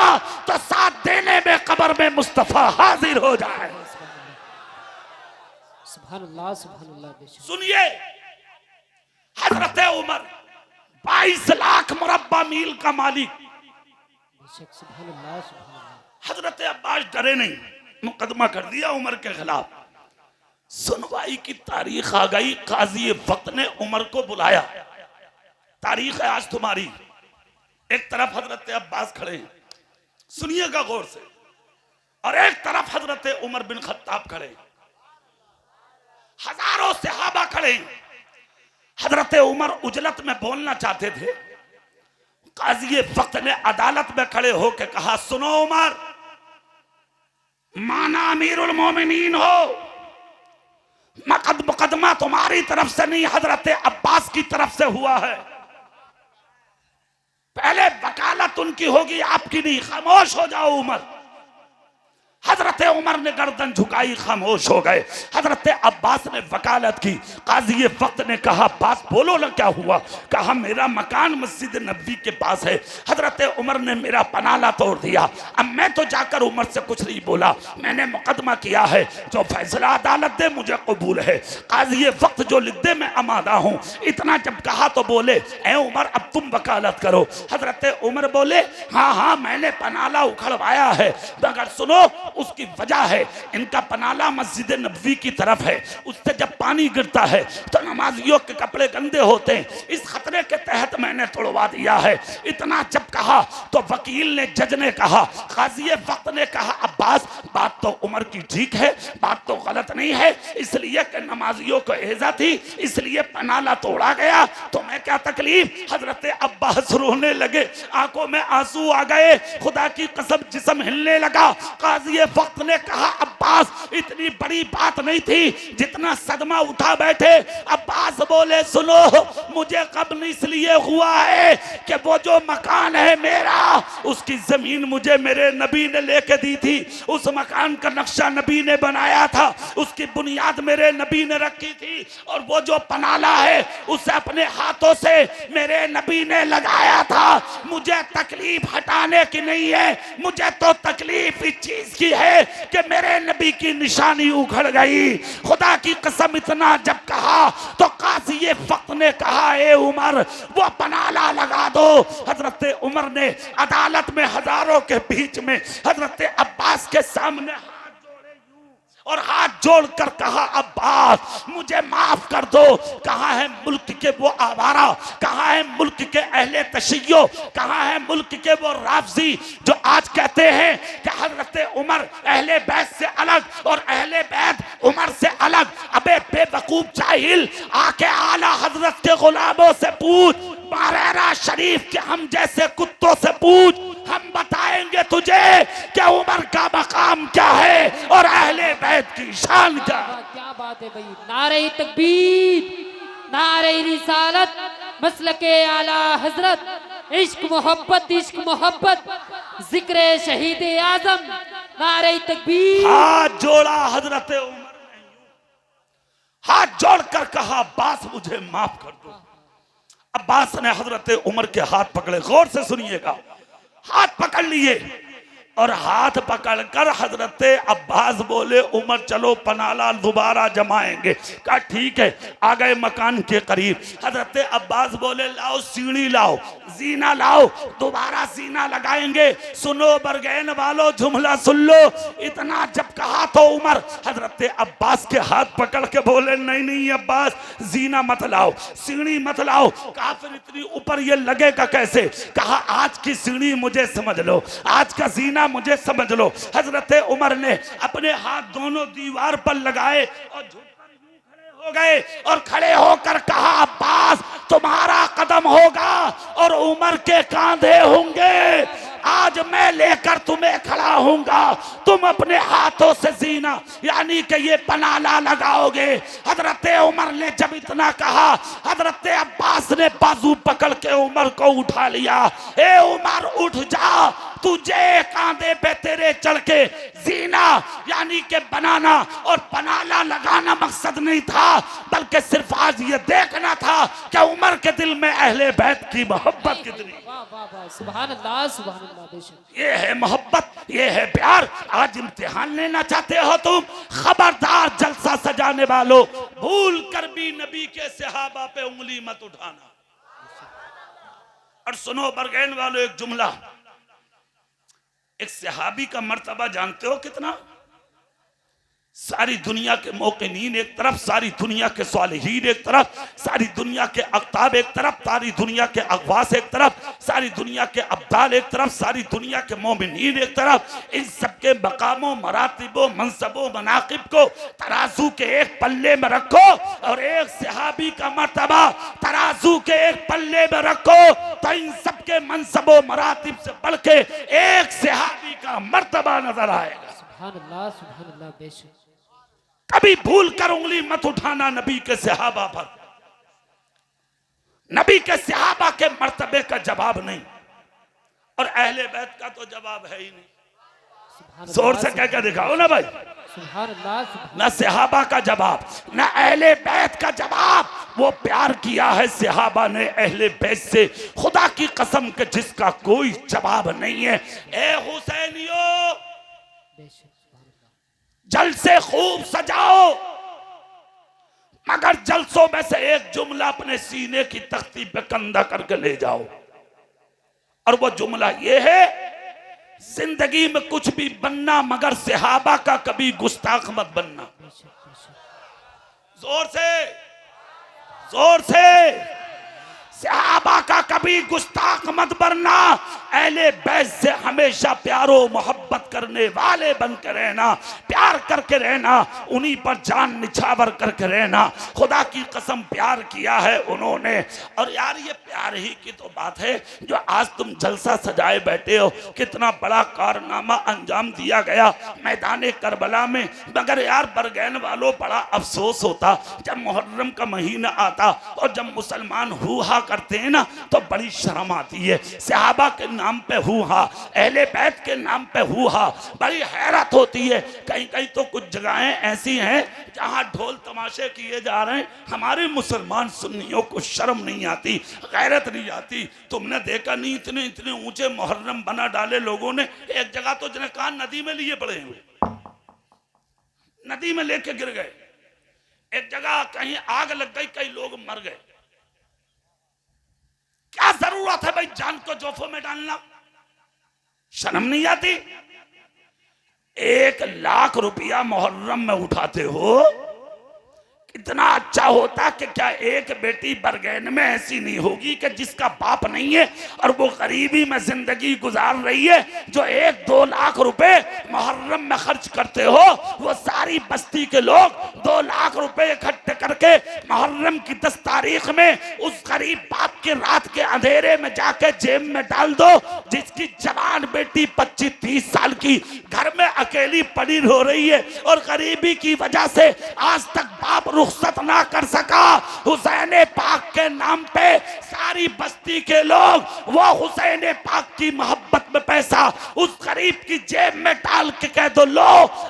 तो साथ देने में कब्र में मुस्तफा हाजिर हो जाए। सुभान अल्लाह। सुनिए, हजरत उमर 22 लाख मुरब्बा मील का मालिक। सुभान अल्लाह। हजरत अब्बास डरे नहीं, मुकदमा कर दिया उमर के खिलाफ। सुनवाई की तारीख आ गई, काजी वक्त ने उमर को बुलाया। तारीख है आज तुम्हारी। एक तरफ हजरत अब्बास खड़े, सुनिएगा गौर से, और एक तरफ हजरत उमर बिन खत्ताब खड़े, हजारों सहाबा खड़े। हजरत उमर उजलत में बोलना चाहते थे, काजी वक्त ने अदालत में खड़े होकर कहा सुनो उमर, माना अमीरुल मोमिनीन हो, मुकदमा तुम्हारी तरफ से नहीं हजरत अब्बास की तरफ से हुआ है। पहले वकालत उनकी होगी, आपकी नहीं। खामोश हो जाओ उमर। हजरत उमर ने गर्दन झुकाई, खामोश हो गए। हजरत अब्बास ने वकालत की। काजी वक्त ने कहा बात बोलो ना, क्या हुआ? कहा मेरा मकान मस्जिद नबी के पास है, हजरत उमर ने मेरा पनाला तोड़ दिया। अब मैं तो जाकर उमर से कुछ नहीं बोला, मैंने मुकदमा किया है, जो फैसला अदालत दे मुझे कबूल है। काजी वक्त जो लिख दे मैं आमादा हूँ। इतना जब कहा तो बोले ए उमर अब तुम वकालत करो। हजरत उमर बोले हाँ हाँ मैंने पनाला उखड़वाया है, मगर सुनो उसकी वजह है इनका पनाला मस्जिद नबवी की तरफ है, उससे जब पानी गिरता है तो नमाजियों के कपड़े गंदे होते हैं, इस खतरे के तहत मैंने तोड़वा दिया है। इतना जब कहा तो वकील ने, जज ने कहा, काजी वक्त ने कहा, अब्बास बात तो उमर की ठीक है, बात तो गलत नहीं है, इसलिए कि नमाजियों को एजा थी इसलिए पनाला तोड़ा गया, तो मैं क्या तकलीफ। हजरत अब्बास रोने लगे, आंखों में आंसू आ गए, खुदा की कसम जिस्म हिलने लगा। काजी वक्त ने कहा अब्बास इतनी बड़ी बात नहीं थी जितना सदमा उठा बैठे। अब्बास बोले सुनो, मुझे कब्ल इसलिए हुआ है कि वो जो मकान है मेरा, उसकी जमीन मुझे मेरे नबी ने लेके दी थी, उस मकान का नक्शा नबी ने बनाया था, उसकी बुनियाद मेरे नबी ने रखी थी, और वो जो पनाला है उसे अपने हाथों से मेरे नबी ने लगाया था। मुझे तकलीफ हटाने की नहीं है, मुझे तो तकलीफ इस चीज की है कि मेरे नबी की निशानी उखड़ गई। खुदा की कसम इतना जब कहा तो काजी वक्त ने कहा ए उमर वो पनाला लगा दो। हजरत उमर ने अदालत में हजारों के बीच में हजरत अब्बास के सामने और हाथ जोड़कर कहा अब्बास मुझे माफ कर दो। कहाँ है मुल्क के वो आवारा, कहाँ है मुल्क के अहले तशय्यो, कहाँ है मुल्क के वो राफजी जो आज कहते हैं कि हजरत उमर अहले बैत से अलग और अहले बैत उमर से अलग। अबे बेवकूफ जाहिल, आके आला हजरत के गुलामों से पूछ, बारेरा शरीफ के हम जैसे कुत्तों से पूछ, हम बताएंगे तुझे कि उमर का मकाम क्या है और अहले बैत की शान क्या है। क्या बात है भाई, नारे तकबीर, नारे रिसालत, मसलके आला हजरत, इश्क मोहब्बत, इश्क मोहब्बत, जिक्र शहीद आजम, नारे तकबीर। हाथ जोड़ा हजरत उमर ने, हाथ जोड़कर कहा अब्बास मुझे माफ कर दो। अब्बास ने हजरत उमर के हाथ पकड़े, गौर से सुनिएगा, हाथ पकड़ लिए और हाथ पकड़कर हजरत अब्बास बोले उमर चलो पनाला दोबारा जमाएंगे। कहा ठीक है। आ गए मकान के करीब, हजरत अब्बास बोले लाओ सीढ़ी लाओ, जीना लाओ, दोबारा जीना लगाएंगे। सुनो बरगैन वालों जुमला सुन लो। इतना जब कहा तो उमर हजरत अब्बास के हाथ पकड़ के बोले नहीं नहीं अब्बास जीना मत लाओ, सीढ़ी मत लाओ। कहा फिर इतनी ऊपर ये लगेगा कैसे। कहा आज की सीढ़ी मुझे समझ लो, आज का जीना मुझे समझ लो। हजरत उमर ने अपने हाथ दोनों दीवार पर लगाए और झुककर यूं खड़े हो गए और खड़े होकर कहा अब्बास तुम्हारा कदम होगा और उमर के कांधे होंगे। आज मैं लेकर तुम्हें खड़ा होऊंगा, तुम अपने हाथों से जीना यानी कि ये पनाला लगाओगे। हजरत उमर ने जब इतना कहा हजरत अब्बास ने बाजू पकड़ के उमर को उठा लिया। ए उमर उठ जा, तुझे कांधे पे तेरे चढ़ के जीना यानी के बनाना और पनाला लगाना मकसद नहीं था, बल्कि सिर्फ आज ये देखना था कि उमर के दिल में अहले बैत की मोहब्बत कितनी। वाह वाह वाह, सुभान अल्लाह सुभान अल्लाह। बेशक ये है मोहब्बत, ये है प्यार। आज इम्तिहान लेना चाहते हो तुम, खबरदार जलसा सजाने वालों, भूल कर भी नबी के सहाबा पे उंगली मत उठाना। और सुनो बरगैन वालों एक जुमला, एक सहाबी का मर्तबा जानते हो कितना। सारी दुनिया के मौक़िनीन एक तरफ, सारी दुनिया के सालिहीन एक तरफ, सारी दुनिया के अक्ताब एक तरफ, सारी दुनिया के अगवास एक तरफ, सारी दुनिया के अब्दाल एक तरफ, सारी दुनिया के मोमिनीन एक तरफ। इन सबके मकामों मरातिबों मनसबों मनाकिब को तराजू के एक पल्ले में रखो और एक सहाबी का मर्तबा तराजू के एक पल्ले में रखो तो इन सबके मनसबों मरातिब से बढ़ के एक सहाबी का मर्तबा नजर आएगा। सुभान अल्लाह सुभान अल्लाह। बेशक कभी भूल कर उंगली मत उठाना नबी के सहाबा पर। नबी के सहाबा के मर्तबे का जवाब नहीं और अहले बैत का तो जवाब है ही नहीं। सुभान जोर से कह के दिखाओ ना भाई। सुभान अल्लाह सुभान। न सहाबा का जवाब न अहले बैत का जवाब। वो प्यार किया है सहाबा ने अहले बैत से, खुदा की कसम के जिसका कोई जवाब नहीं है। ए हुसैनियो बेशक जलसे खूब सजाओ, मगर जलसों में से एक जुमला अपने सीने की तख्ती पे कंधा करके ले जाओ और वो जुमला ये है जिंदगी में कुछ भी बनना मगर सहाबा का कभी गुस्ताख मत बनना। जोर से, जोर से, सहाबा का कभी गुस्ताख मत बनना। अहले बैत से हमेशा प्यारो मोहब्बत करने वाले बन के रहना, प्यार करके रहना, उन्हीं पर जान निछावर करके रहना। खुदा की कसम प्यार किया है उन्होंने। और यार ये प्यार ही की तो बात है जो आज तुम जलसा सजाए बैठे हो। कितना बड़ा कारनामा अंजाम दिया गया मैदान करबला में। मगर यार बरगैन वालों बड़ा अफसोस होता जब मुहर्रम का महीना आता और जब मुसलमान हुआ करते हैं ना तो बड़ी शर्म आती है। सहाबा के नाम पे हुआ, अहले बैत के नाम पे हुआ, बड़ी हैरत होती है। कहीं कहीं तो कुछ जगहें ऐसी हैं जहां ढोल तमाशे किए जा रहे हैं, हमारे मुसलमान सुन्नियों को शर्म नहीं आती, गैरत नहीं आती। तुमने देखा नहीं इतने इतने ऊंचे मुहर्रम बना डाले लोगों ने। एक जगह तो जिन्हें कहा नदी में लिए पड़े हुए, नदी में लेके गिर गए। एक जगह कहीं आग लग गई, कई लोग मर गए। क्या जरूरत है भाई जान को जोफों में डालना? शर्म नहीं आती? 1 लाख रुपया मुहर्रम में उठाते हो, इतना अच्छा होता कि क्या एक बेटी बरगैन में ऐसी नहीं होगी कि जिसका बाप नहीं है और वो गरीबी में जिंदगी गुजार रही है। जो 1-2 लाख रुपए मुहर्रम में खर्च करते हो, वो सारी बस्ती के लोग 2 लाख रुपए इकट्ठे करके मुहर्रम की 10 तारीख में उस गरीब बाप के रात के अंधेरे में जाके जेब में डाल दो, जिसकी जवान बेटी 25-30 साल की घर में अकेली पड़ी हो रही है और गरीबी की वजह से आज तक बाप रुखसत ना कर सका। हुसैन पाक के नाम पे सारी बस्ती के लोग वो हुसैन पाक की मोहब्बत में पैसा उस गरीब की जेब में डाल के कह दो लो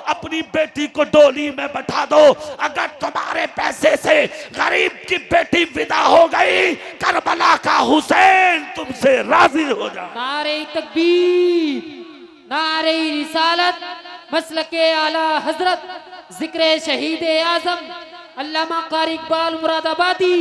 अपनी बेटी को डोली में बैठा दो। अगर तुम्हारे पैसे से गरीब की बेटी विदा हो गई, करबला का हुसैन तुमसे राजी हो जाए। नारे तकबीर, नारे रिसालत, मसलके आला हजरत, जिक्र शहीद आजम अल्लामा कारी इकबाल मुरादाबादी।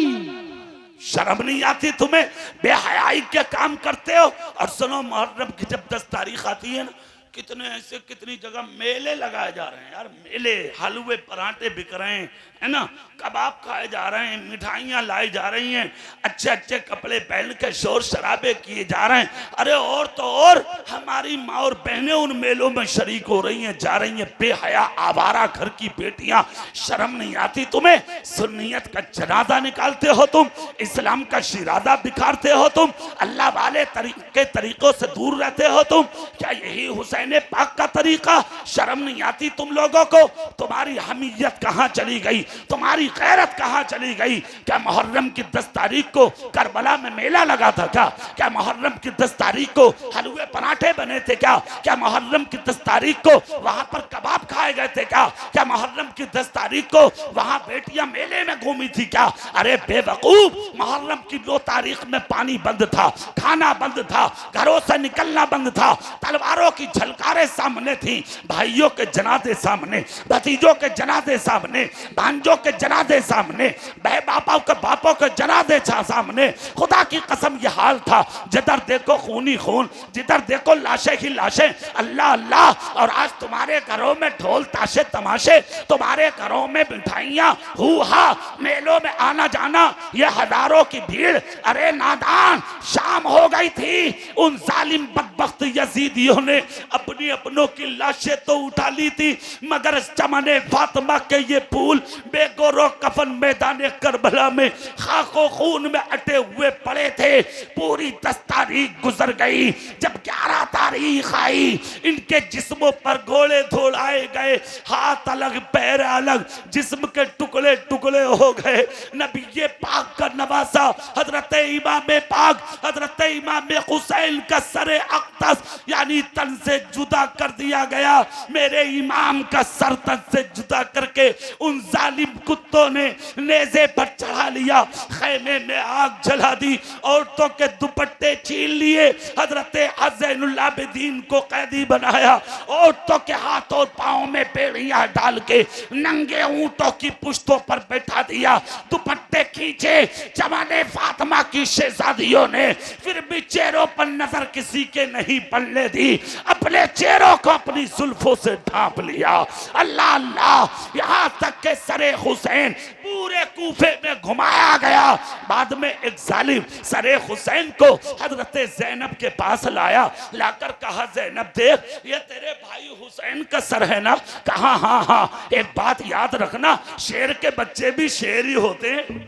शर्म नहीं आती तुम्हें? बेहयाई के काम करते हो। और सुनो, मुहर्रम की जब 10 तारीख आती है ना, कितने ऐसे कितनी जगह मेले लगाए जा रहे हैं यार। मेले, हलवे पराठे बिक रहे हैं, है ना, कबाब खाए जा रहे हैं, मिठाइयाँ लाई जा रही हैं, अच्छे अच्छे कपड़े पहन के शोर शराबे किए जा रहे हैं। अरे और तो और हमारी माँ और बहनें उन मेलों में शरीक हो रही हैं, जा रही हैं। बेहया आवारा घर की बेटियां, शर्म नहीं आती तुम्हें? सुन्नियत का जनाजा निकालते हो तुम, इस्लाम का शिराजा बिखारते हो तुम, अल्लाह वाले तरीकों से दूर रहते हो तुम। क्या यही हुसैन पाक का तरीका? शर्म नहीं आती तुम लोगों को? तुम्हारी हमीयत कहाँ चली गई? तुम्हारी गैरत कहाँ चली गई? क्या मुहर्रम की 10 तारीख को करबला में मेला लगा था क्या? क्या मुहर्रम की 10 तारीख को हलवे पराठे बने थे क्या? क्या मुहर्रम की 10 तारीख को वहां पर कबाब खाए गए थे क्या? क्या मुहर्रम की 10 तारीख को वहां बेटियां मेले में घूमी थी क्या? अरे बेवकूफ, मुहर्रम की 2 तारीख में पानी बंद था, खाना बंद था, घरों से निकलना बंद था, तलवारों की झलकारें सामने थी, भाइयों के जनाजे सामने, भतीजों के जनाजे सामने, भांजों के जनाजे सामने, बह बापों के जनाजे सामने। खुदा की कसम ये हाल था, जिधर देखो खून ही खून, जिधर देखो लाशें ही लाशें। अल्लाह अल्लाह। और आज तुम्हारे घरों में ढोल ताशे तमाशे, तुम्हारे घरों में मिठाइयाँ, हुआ, मेलों में आना जाना, ये हजारों की भीड़। अरे नादान, शाम हो गई थी, उन जालिम बदबख्त यजीदियों ने अपनी अपनों की लाशें तो उठा ली थी, मगर चमने फातिमा के ये फूल बेगोरो कफन मैदान करबला में खाको खून में अटे हुए पड़े थे। पूरी 10 तारीख गुजर गई, जब 11 तारीख आई, इनके जिस्मों पर घोड़े दौड़ाए गए, हाथ अलग पैर अलग, जिस्म के टुकड़े टुकड़े हो गए। नबी पाक का नवासा हजरत इमाम पाक हजरत इमाम हुसैन का सरे अक्तस यानी तन से जुदा कर दिया गया। मेरे इमाम का सर तन से जुदा करके उन जालिम कुत्तों ने नेज़े पर चढ़ा लिया, खैमे में आग जला दी, औरतों के दुपट्टे छीन लिए, हजरत ज़ैनुल आबिदीन को कैदी बनाया, औरतों के हाथ और पाँव में बेड़ियां डाल के नंगे ऊंटों की पुश्तों पर बैठा दिया, दुपट्टे खींचे। जमाने फातिमा की शहजादियों ने फिर भी चेहरों पर नजर किसी के नहीं पड़ने दी, अपने चेहरों को अपनी जुल्फों से ढांप लिया। अल्लाह अल्लाह, यहां तक के सरे हुसैन पूरे कूफे में घुमाया गया। बाद में एक जालिम सरे हुसैन को हजरत ज़ैनब के पास लाया, लाकर कहा ज़ैनब देख ये तेरे भाई हुसैन का सर है ना? कहा हाँ हाँ, एक बात याद रखना, शेर के बच्चे भी शेर ही होते हैं।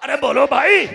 अरे बोलो भाई।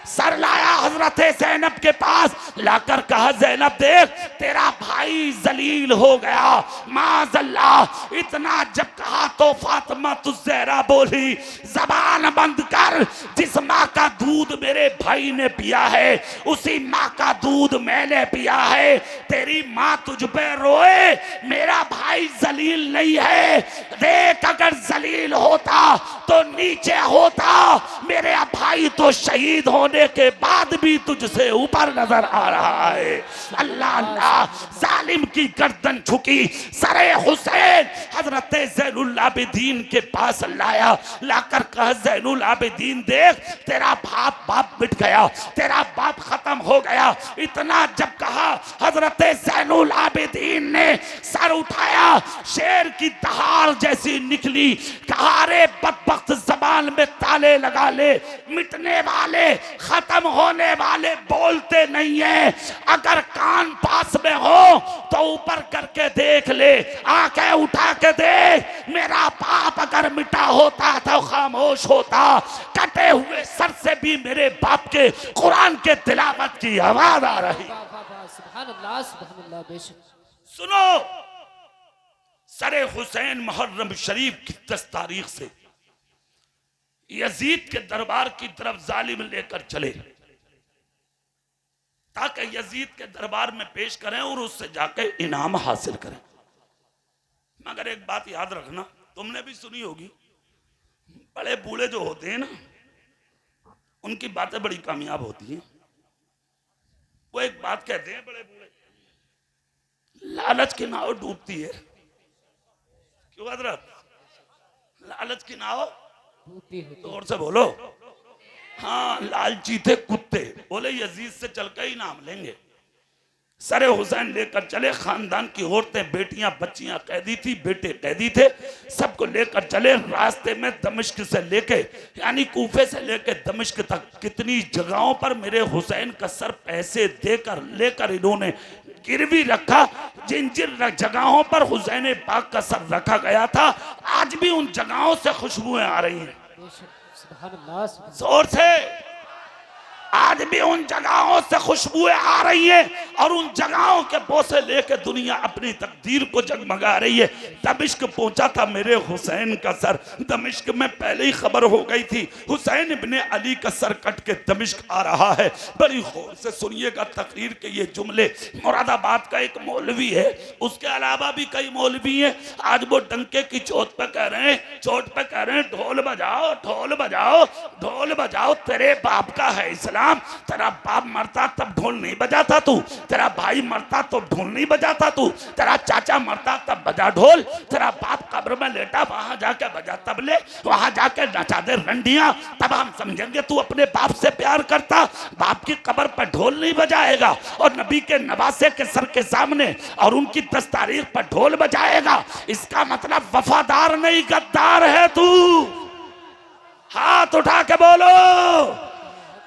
सर लाया हजरत ज़ैनब के पास, लाकर कहा ज़ैनब देख तेरा भाई जलील हो गया, माज़अल्लाह। इतना जब कहा तो फातिमा ज़हरा बोली जबान बंद कर, जिस माँ का दूध मेरे भाई ने पिया है उसी माँ का दूध मैंने पिया है। तेरी माँ तुझ पे रोए, मेरा भाई जलील नहीं है। देख अगर जलील होता तो नीचे होता, मेरे भाई तो शहीद होने के बाद भी तुझसे ऊपर नजर आ रहा है। अल्लाह अल्लाह, जालिम की गर्दन झुकी, सरे हुसैन हजरत ज़ैनुल आबिदीन के पास लाया, लाकर कहा ज़ैनुल आबिदीन देख तेरा बाप मिट गया, तेरा बाप खत्म हो गया। इतना जब कहा हजरत ज़ैनुल आबिदीन ने सर उठाया, शेर की दहाड़ जैसी निकली। कहा रे बदबख्त जबान में ताले लगा ले, मिटने वाले खत्म होने वाले बोलते नहीं है। अगर कान पास में हो तो ऊपर करके देख ले, आंखें उठा के देख। मेरा बाप अगर मिटा होता तो खामोश होता, कटे हुए सर से भी मेरे बाप के कुरान के तिलावत की आवाज आ रही। सुभान अल्लाह, सुभान अल्लाह, बेशक। सुनो, सरे हुसैन मुहर्रम शरीफ की 10 तारीख से यजीद के दरबार की तरफ जालिम लेकर चले, ताकि यजीद के दरबार में पेश करें और उससे जाके इनाम हासिल करें। मगर एक बात याद रखना, तुमने भी सुनी होगी, बड़े बूढ़े जो होते हैं ना, उनकी बातें बड़ी कामयाब होती हैं। वो एक बात कहते हैं बड़े बूढ़े, लालच की नाव डूबती है। क्यों हजरत? लालच की नाव जोर से बोलो। हाँ, लालची थे कुत्ते, बोले यजीद से चलकर ही नाम लेंगे। सरे हुसैन लेकर चले, खानदान की औरतें, बेटियां, बच्चियां कैदी थी, बेटे कैदी थे, सबको लेकर चले। रास्ते में दमिश्क से लेके यानी कूफे से लेके दमिश्क तक कितनी जगहों पर मेरे हुसैन का सर पैसे देकर लेकर इन्होंने गिरवी रखा। जिन जिन जगहों पर हुसैन पाक का सर रखा गया था, आज भी उन जगहों से खुशबुएं आ रही हैं। जोर से, आज भी उन जगहों से खुशबुएं आ रही हैं और उन जगहों के बोसे लेके दुनिया अपनी तकदीर को जगमगा रही है। दमिश्क पहुंचा था मेरे हुसैन का सर, दमिश्क में पहले ही खबर हो गई थी हुसैन इब्ने अली का सर कट के दमिश्क आ रहा है। बड़ी गौर से सुनिएगा तकरीर के ये जुमले। मुरादाबाद का एक मौलवी है, उसके अलावा भी कई मौलवी हैं। आज वो डंके की चोट पे कह रहे हैं, चोट पे कह रहे हैं ढोल बजाओ, ढोल बजाओ, ढोल बजाओ। तेरे बाप का है इस्लाम, तेरा बाप मरता तब ढोल नहीं बजाता तू, तेरा भाई मरता तो ढोल नहीं बजाता तू, तेरा चाचा मरता तब बजा ढोल, तेरा बाप कब्र में लेटा वहां जाके बजा तबले, वहां जाके नचा दे रंडियां, तब हम समझेंगे तू अपने बाप से प्यार करता। बाप की कब्र पर ढोल नहीं बजाएगा और नबी के नवासे के सर के सामने और उनकी 10 तारीख पर ढोल बजाएगा, इसका मतलब वफादार नहीं गद्दार है तू। हाथ उठा के बोलो,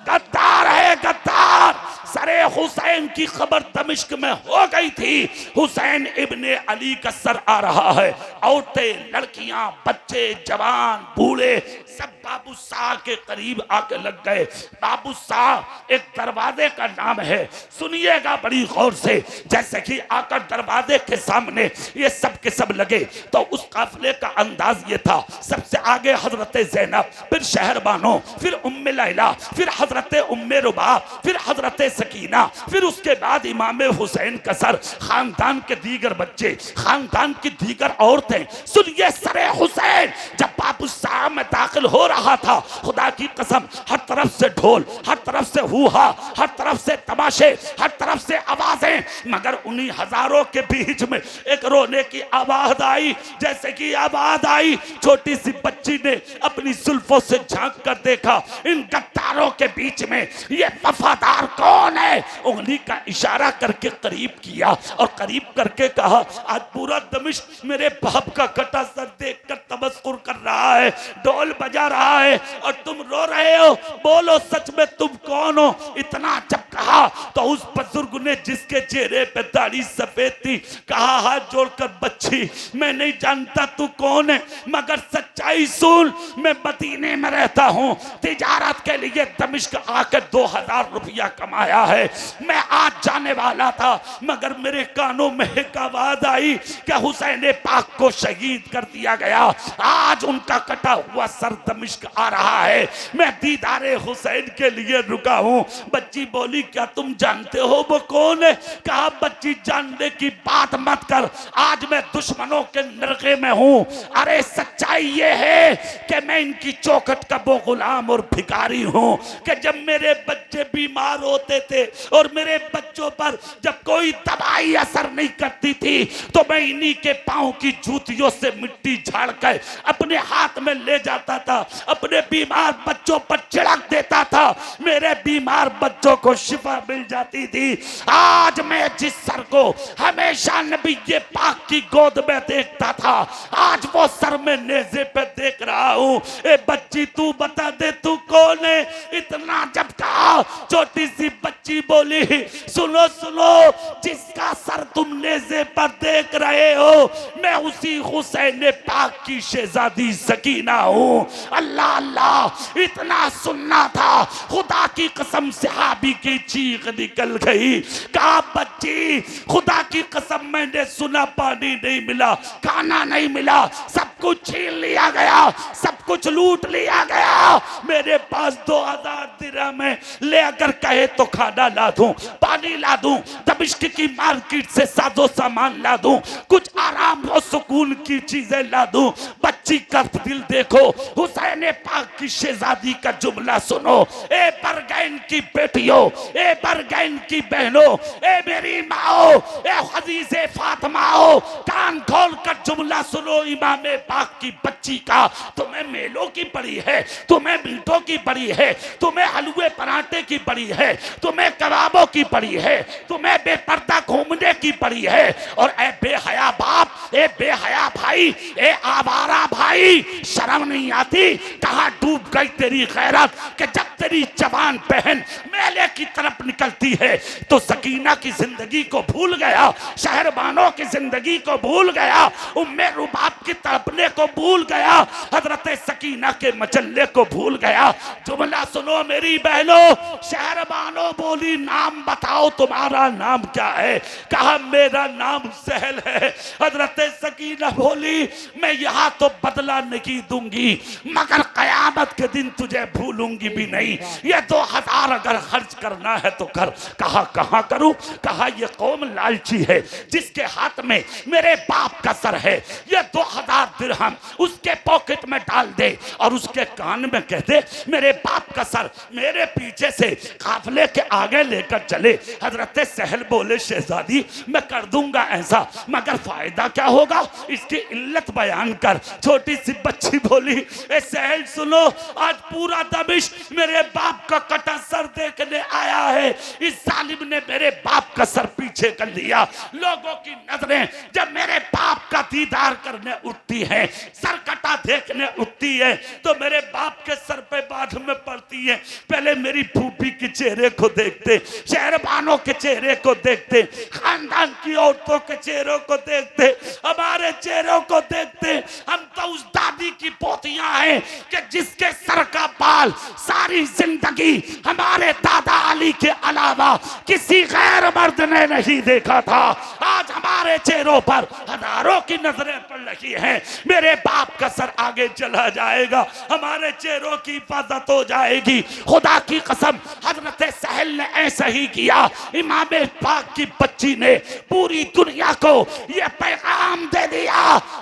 गद्दार है गद्दार। सरे हुसैन की खबर दमिश्क में हो गई थी, हुसैन इब्ने अली का सर आ रहा है। औरतें, लड़कियां, बच्चे, जवान, बूढ़े सब बाबू शाह के करीब आके लग गए। बाबू शाह एक दरवाजे का नाम है, सुनिएगा बड़ी गौर से। जैसे कि आकर दरवाजे के सामने ये सब के सब लगे तो उस काफिले का अंदाज ये था, सबसे आगे हजरत ज़ैनब, फिर शहरबानो, फिर उम्मे लैला, फिर हजरत उम्मे रुबा, फिर हजरत सकीना, फिर उसके बाद इमाम हुसैन का सर, खानदान के दीगर बच्चे, खानदान की दीगर औरतें। सुनिए, सरे हुसैन जब बाबू शाह में दाखिल हो रहा कहा था खुदा की कसम, हर तरफ से ढोल, हर तरफ से हुहा, हर तरफ से तमाशे, हर तरफ से आवाजें, मगर उन्हीं हजारों के बीच में एक रोने की आवाज आई। जैसे कि आवाज आई, छोटी सी बच्ची ने अपनी जुल्फों से झांक कर देखा, इन गद्दारों के बीच में ये वफादार कौन है? उंगली का इशारा करके करीब किया और करीब करके कहा, आज पूरा दमिश्क मेरे बाप का कटा सर देखकर तबस्कुर कर रहा है, ढोल बजा रहा है और तुम रो रहे हो। बोलो सच में तुम कौन हो? इतना जब कहा तो उस बुजुर्ग ने, जिसके चेहरे पे दाढ़ी सफेद थी, कहा हाथ जोड़कर, बच्ची मैं नहीं जानता तू कौन है, मगर सच्चाई सुन, मैं मदीने में रहता हूँ, तिजारत के लिए दमिश्क आकर 2000 रुपया कमाया है। मैं आज जाने वाला था, मगर मेरे कानों में एक आवाज आई कि हुसैन पाक को शहीद कर दिया गया। आज उनका कटा हुआ सर दमिश्क आ रहा है, मैं दीदारे हुसैन के लिए रुका हूँ। बच्ची बोली, क्या तुम जानते हो वो कौन है? कहा, बच्ची जानने की बात मत कर, आज मैं दुश्मनों के नरके में हूँ। अरे सच्चाई ये है कि मैं इनकी चौखट का वो गुलाम और भिखारी हूँ कि जब मेरे बच्चे बीमार होते थे और मेरे बच्चों पर जब कोई दवाई असर नहीं करती थी, तो मैं इन्हीं के पांव की जूतियों से मिट्टी झाड़ कर अपने हाथ में ले जाता था, अपने बीमार बच्चों पर छिड़क देता था, मेरे बीमार बच्चों को शिफा मिल जाती थी। आज मैं जिस सर को हमेशा नबी ये पाक की गोद में देखता था, आज वो सर में नेज़े पे देख रहा हूँ। ए बच्ची तू बता दे तू कौन है? इतना जब कहा, छोटी सी बच्ची बोली, सुनो सुनो, जिसका सर तुम नेज़े पर देख रहे हो, मैं उसी हुसैन पाक की शहजादी सकीना हूँ। अल्लाह अल्लाह, इतना सुनना था, खुदा की कसम सहाबी की चीख निकल गई। कहा, बच्ची खुदा की कसम मैंने सुना, पानी नहीं मिला, खाना नहीं मिला, सब कुछ छीन लिया गया, सब कुछ लूट लिया गया। मेरे पास 2000 दिरहम है, ले अगर कहे तो खाना ला दूं, पानी ला दूं, दमिश्क की मार्केट से साजो सामान ला दूं, कुछ आराम और सुकून की चीजें ला दूं। बच्ची का दिल देखो, हुसैन पाक की शहजादी का जुमला सुनो। ए बरगैन की बेटियों, ए बरगैन की बहनों, ए मेरी माओ, ए हदीसे फातिमाओ, कान खोल कर जुमला सुनो इमामे पाक की बच्ची का। तुम्हें मेलों की पड़ी है, तुम्हें मीठों की पड़ी है, तुम्हें हलवे पराठे की पड़ी है, तुम्हें कबाबों की पड़ी है, तुम्हें बेपर्दा घूमने की पड़ी है। और ए बेहया बाप, ए बेहया भाई, ए आवारा भाई, शर्म नहीं आती? कहाँ डूब गई तेरी गैरत कि जब तेरी जवान बहन मेले की तरफ निकलती है तो सकीना की जिंदगी को भूल गया, शहरबानों की जिंदगी को भूल गया, उम्मे रुबाब की तड़पने को भूल गया, हजरत सकीना के मचलने को भूल गया। जुमला सुनो मेरी बहनों। शहरबानों बोली, नाम बताओ, तुम्हारा नाम क्या है? कहा, मेरा नाम सहल है। हजरत सकीना बोली, मैं यहाँ तो बदला नहीं दूंगी, मगर कयामत के दिन तुझे भूलूंगी भी नहीं। ये 2000 अगर खर्च करना है तो कर। कहा, कहाँ करूं? कहा, ये कौम लालची है, जिसके हाथ में मेरे बाप का सर है, ये 2000 दिरहम उसके पॉकेट में डाल दे और उसके कान में कह दे, मेरे बाप का सर मेरे पीछे से काफले के आगे लेकर चले। हजरत सहल बोले, शहजादी मैं कर दूंगा ऐसा, मगर फायदा क्या होगा? इसकी इल्लत बयान कर। छोटी सी बच्ची बोली, ए सहल सुनो, आज पूरा दमिश्क मेरे बाप का कटा सर देखने आया है। इस जालिम ने मेरे बाप का सर पीछे कर लिया। लोगों की नजरें जब मेरे बाप का दीदार करने उठती है, सर कटा देखने उठती है, तो मेरे बाप के सर पे बाद में पड़ती है। पहले मेरी फूफी के चेहरे को देखते, शहरबानों के चेहरे को देखते, खानदान की औरतों के चेहरों को देखते, हमारे चेहरों को देखते। हम तो उस दादी की पोतियां हैं कि जिसके सर का बाल साल सारी जिंदगी हमारे दादा अली के अलावा किसी गैर मर्द ने नहीं देखा था। आज हमारे चेहरों पर हजारों की नजरें पड़ रही हैं। मेरे बाप का सर आगे चला जाएगा, हमारे चेहरों की हिफाजत हो जाएगी। खुदा की कसम हजरत सहल ने ऐसा ही किया। इमाम पाक की बच्ची ने पूरी दुनिया को यह पैगाम दे दिया,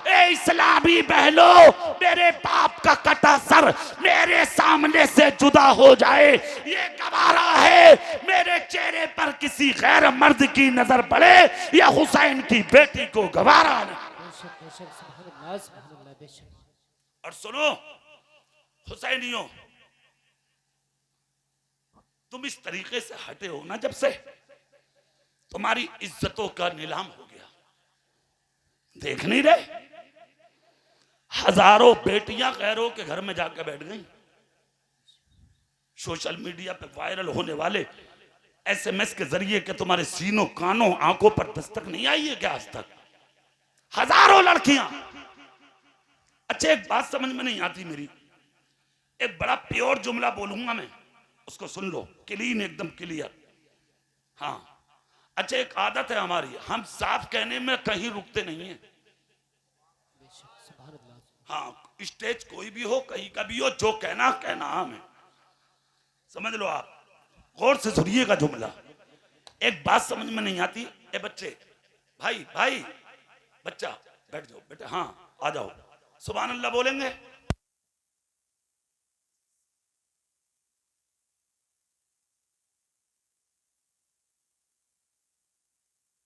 ए इस्लामी बहनों, मेरे बाप का कटा सर मेरे सामने से जुदा हो जाए ये गवारा है। मेरे चेहरे पर किसी गैर मर्द की नजर पड़े या हुसैन की बेटी को गवारा नहीं। और सुनो हुसैनियों, तुम इस तरीके से हटे हो ना, जब से तुम्हारी इज्जतों का नीलाम हो गया। देख नहीं रहे, हजारों बेटियां गैरों के घर में जाकर बैठ गई। सोशल मीडिया पे वायरल होने वाले एसएमएस के जरिए के तुम्हारे सीनों कानों आंखों पर दस्तक नहीं आई है क्या आज तक? हजारों लड़कियां। अच्छा एक बात समझ में नहीं आती मेरी, एक बड़ा प्योर जुमला बोलूंगा मैं, उसको सुन लो, क्लीन एकदम क्लियर। हाँ अच्छा, एक आदत है हमारी, हम साफ कहने में कहीं रुकते नहीं है। हाँ स्टेज कोई भी हो, कहीं का भी हो, जो कहना कहना हमें समझ लो। आप गौर से सुनिएगा जुमला। एक बात समझ में नहीं आती, ए बच्चे, भाई भाई बच्चा बैठ जाओ बेटा, हाँ आ जाओ, सुभान अल्लाह बोलेंगे।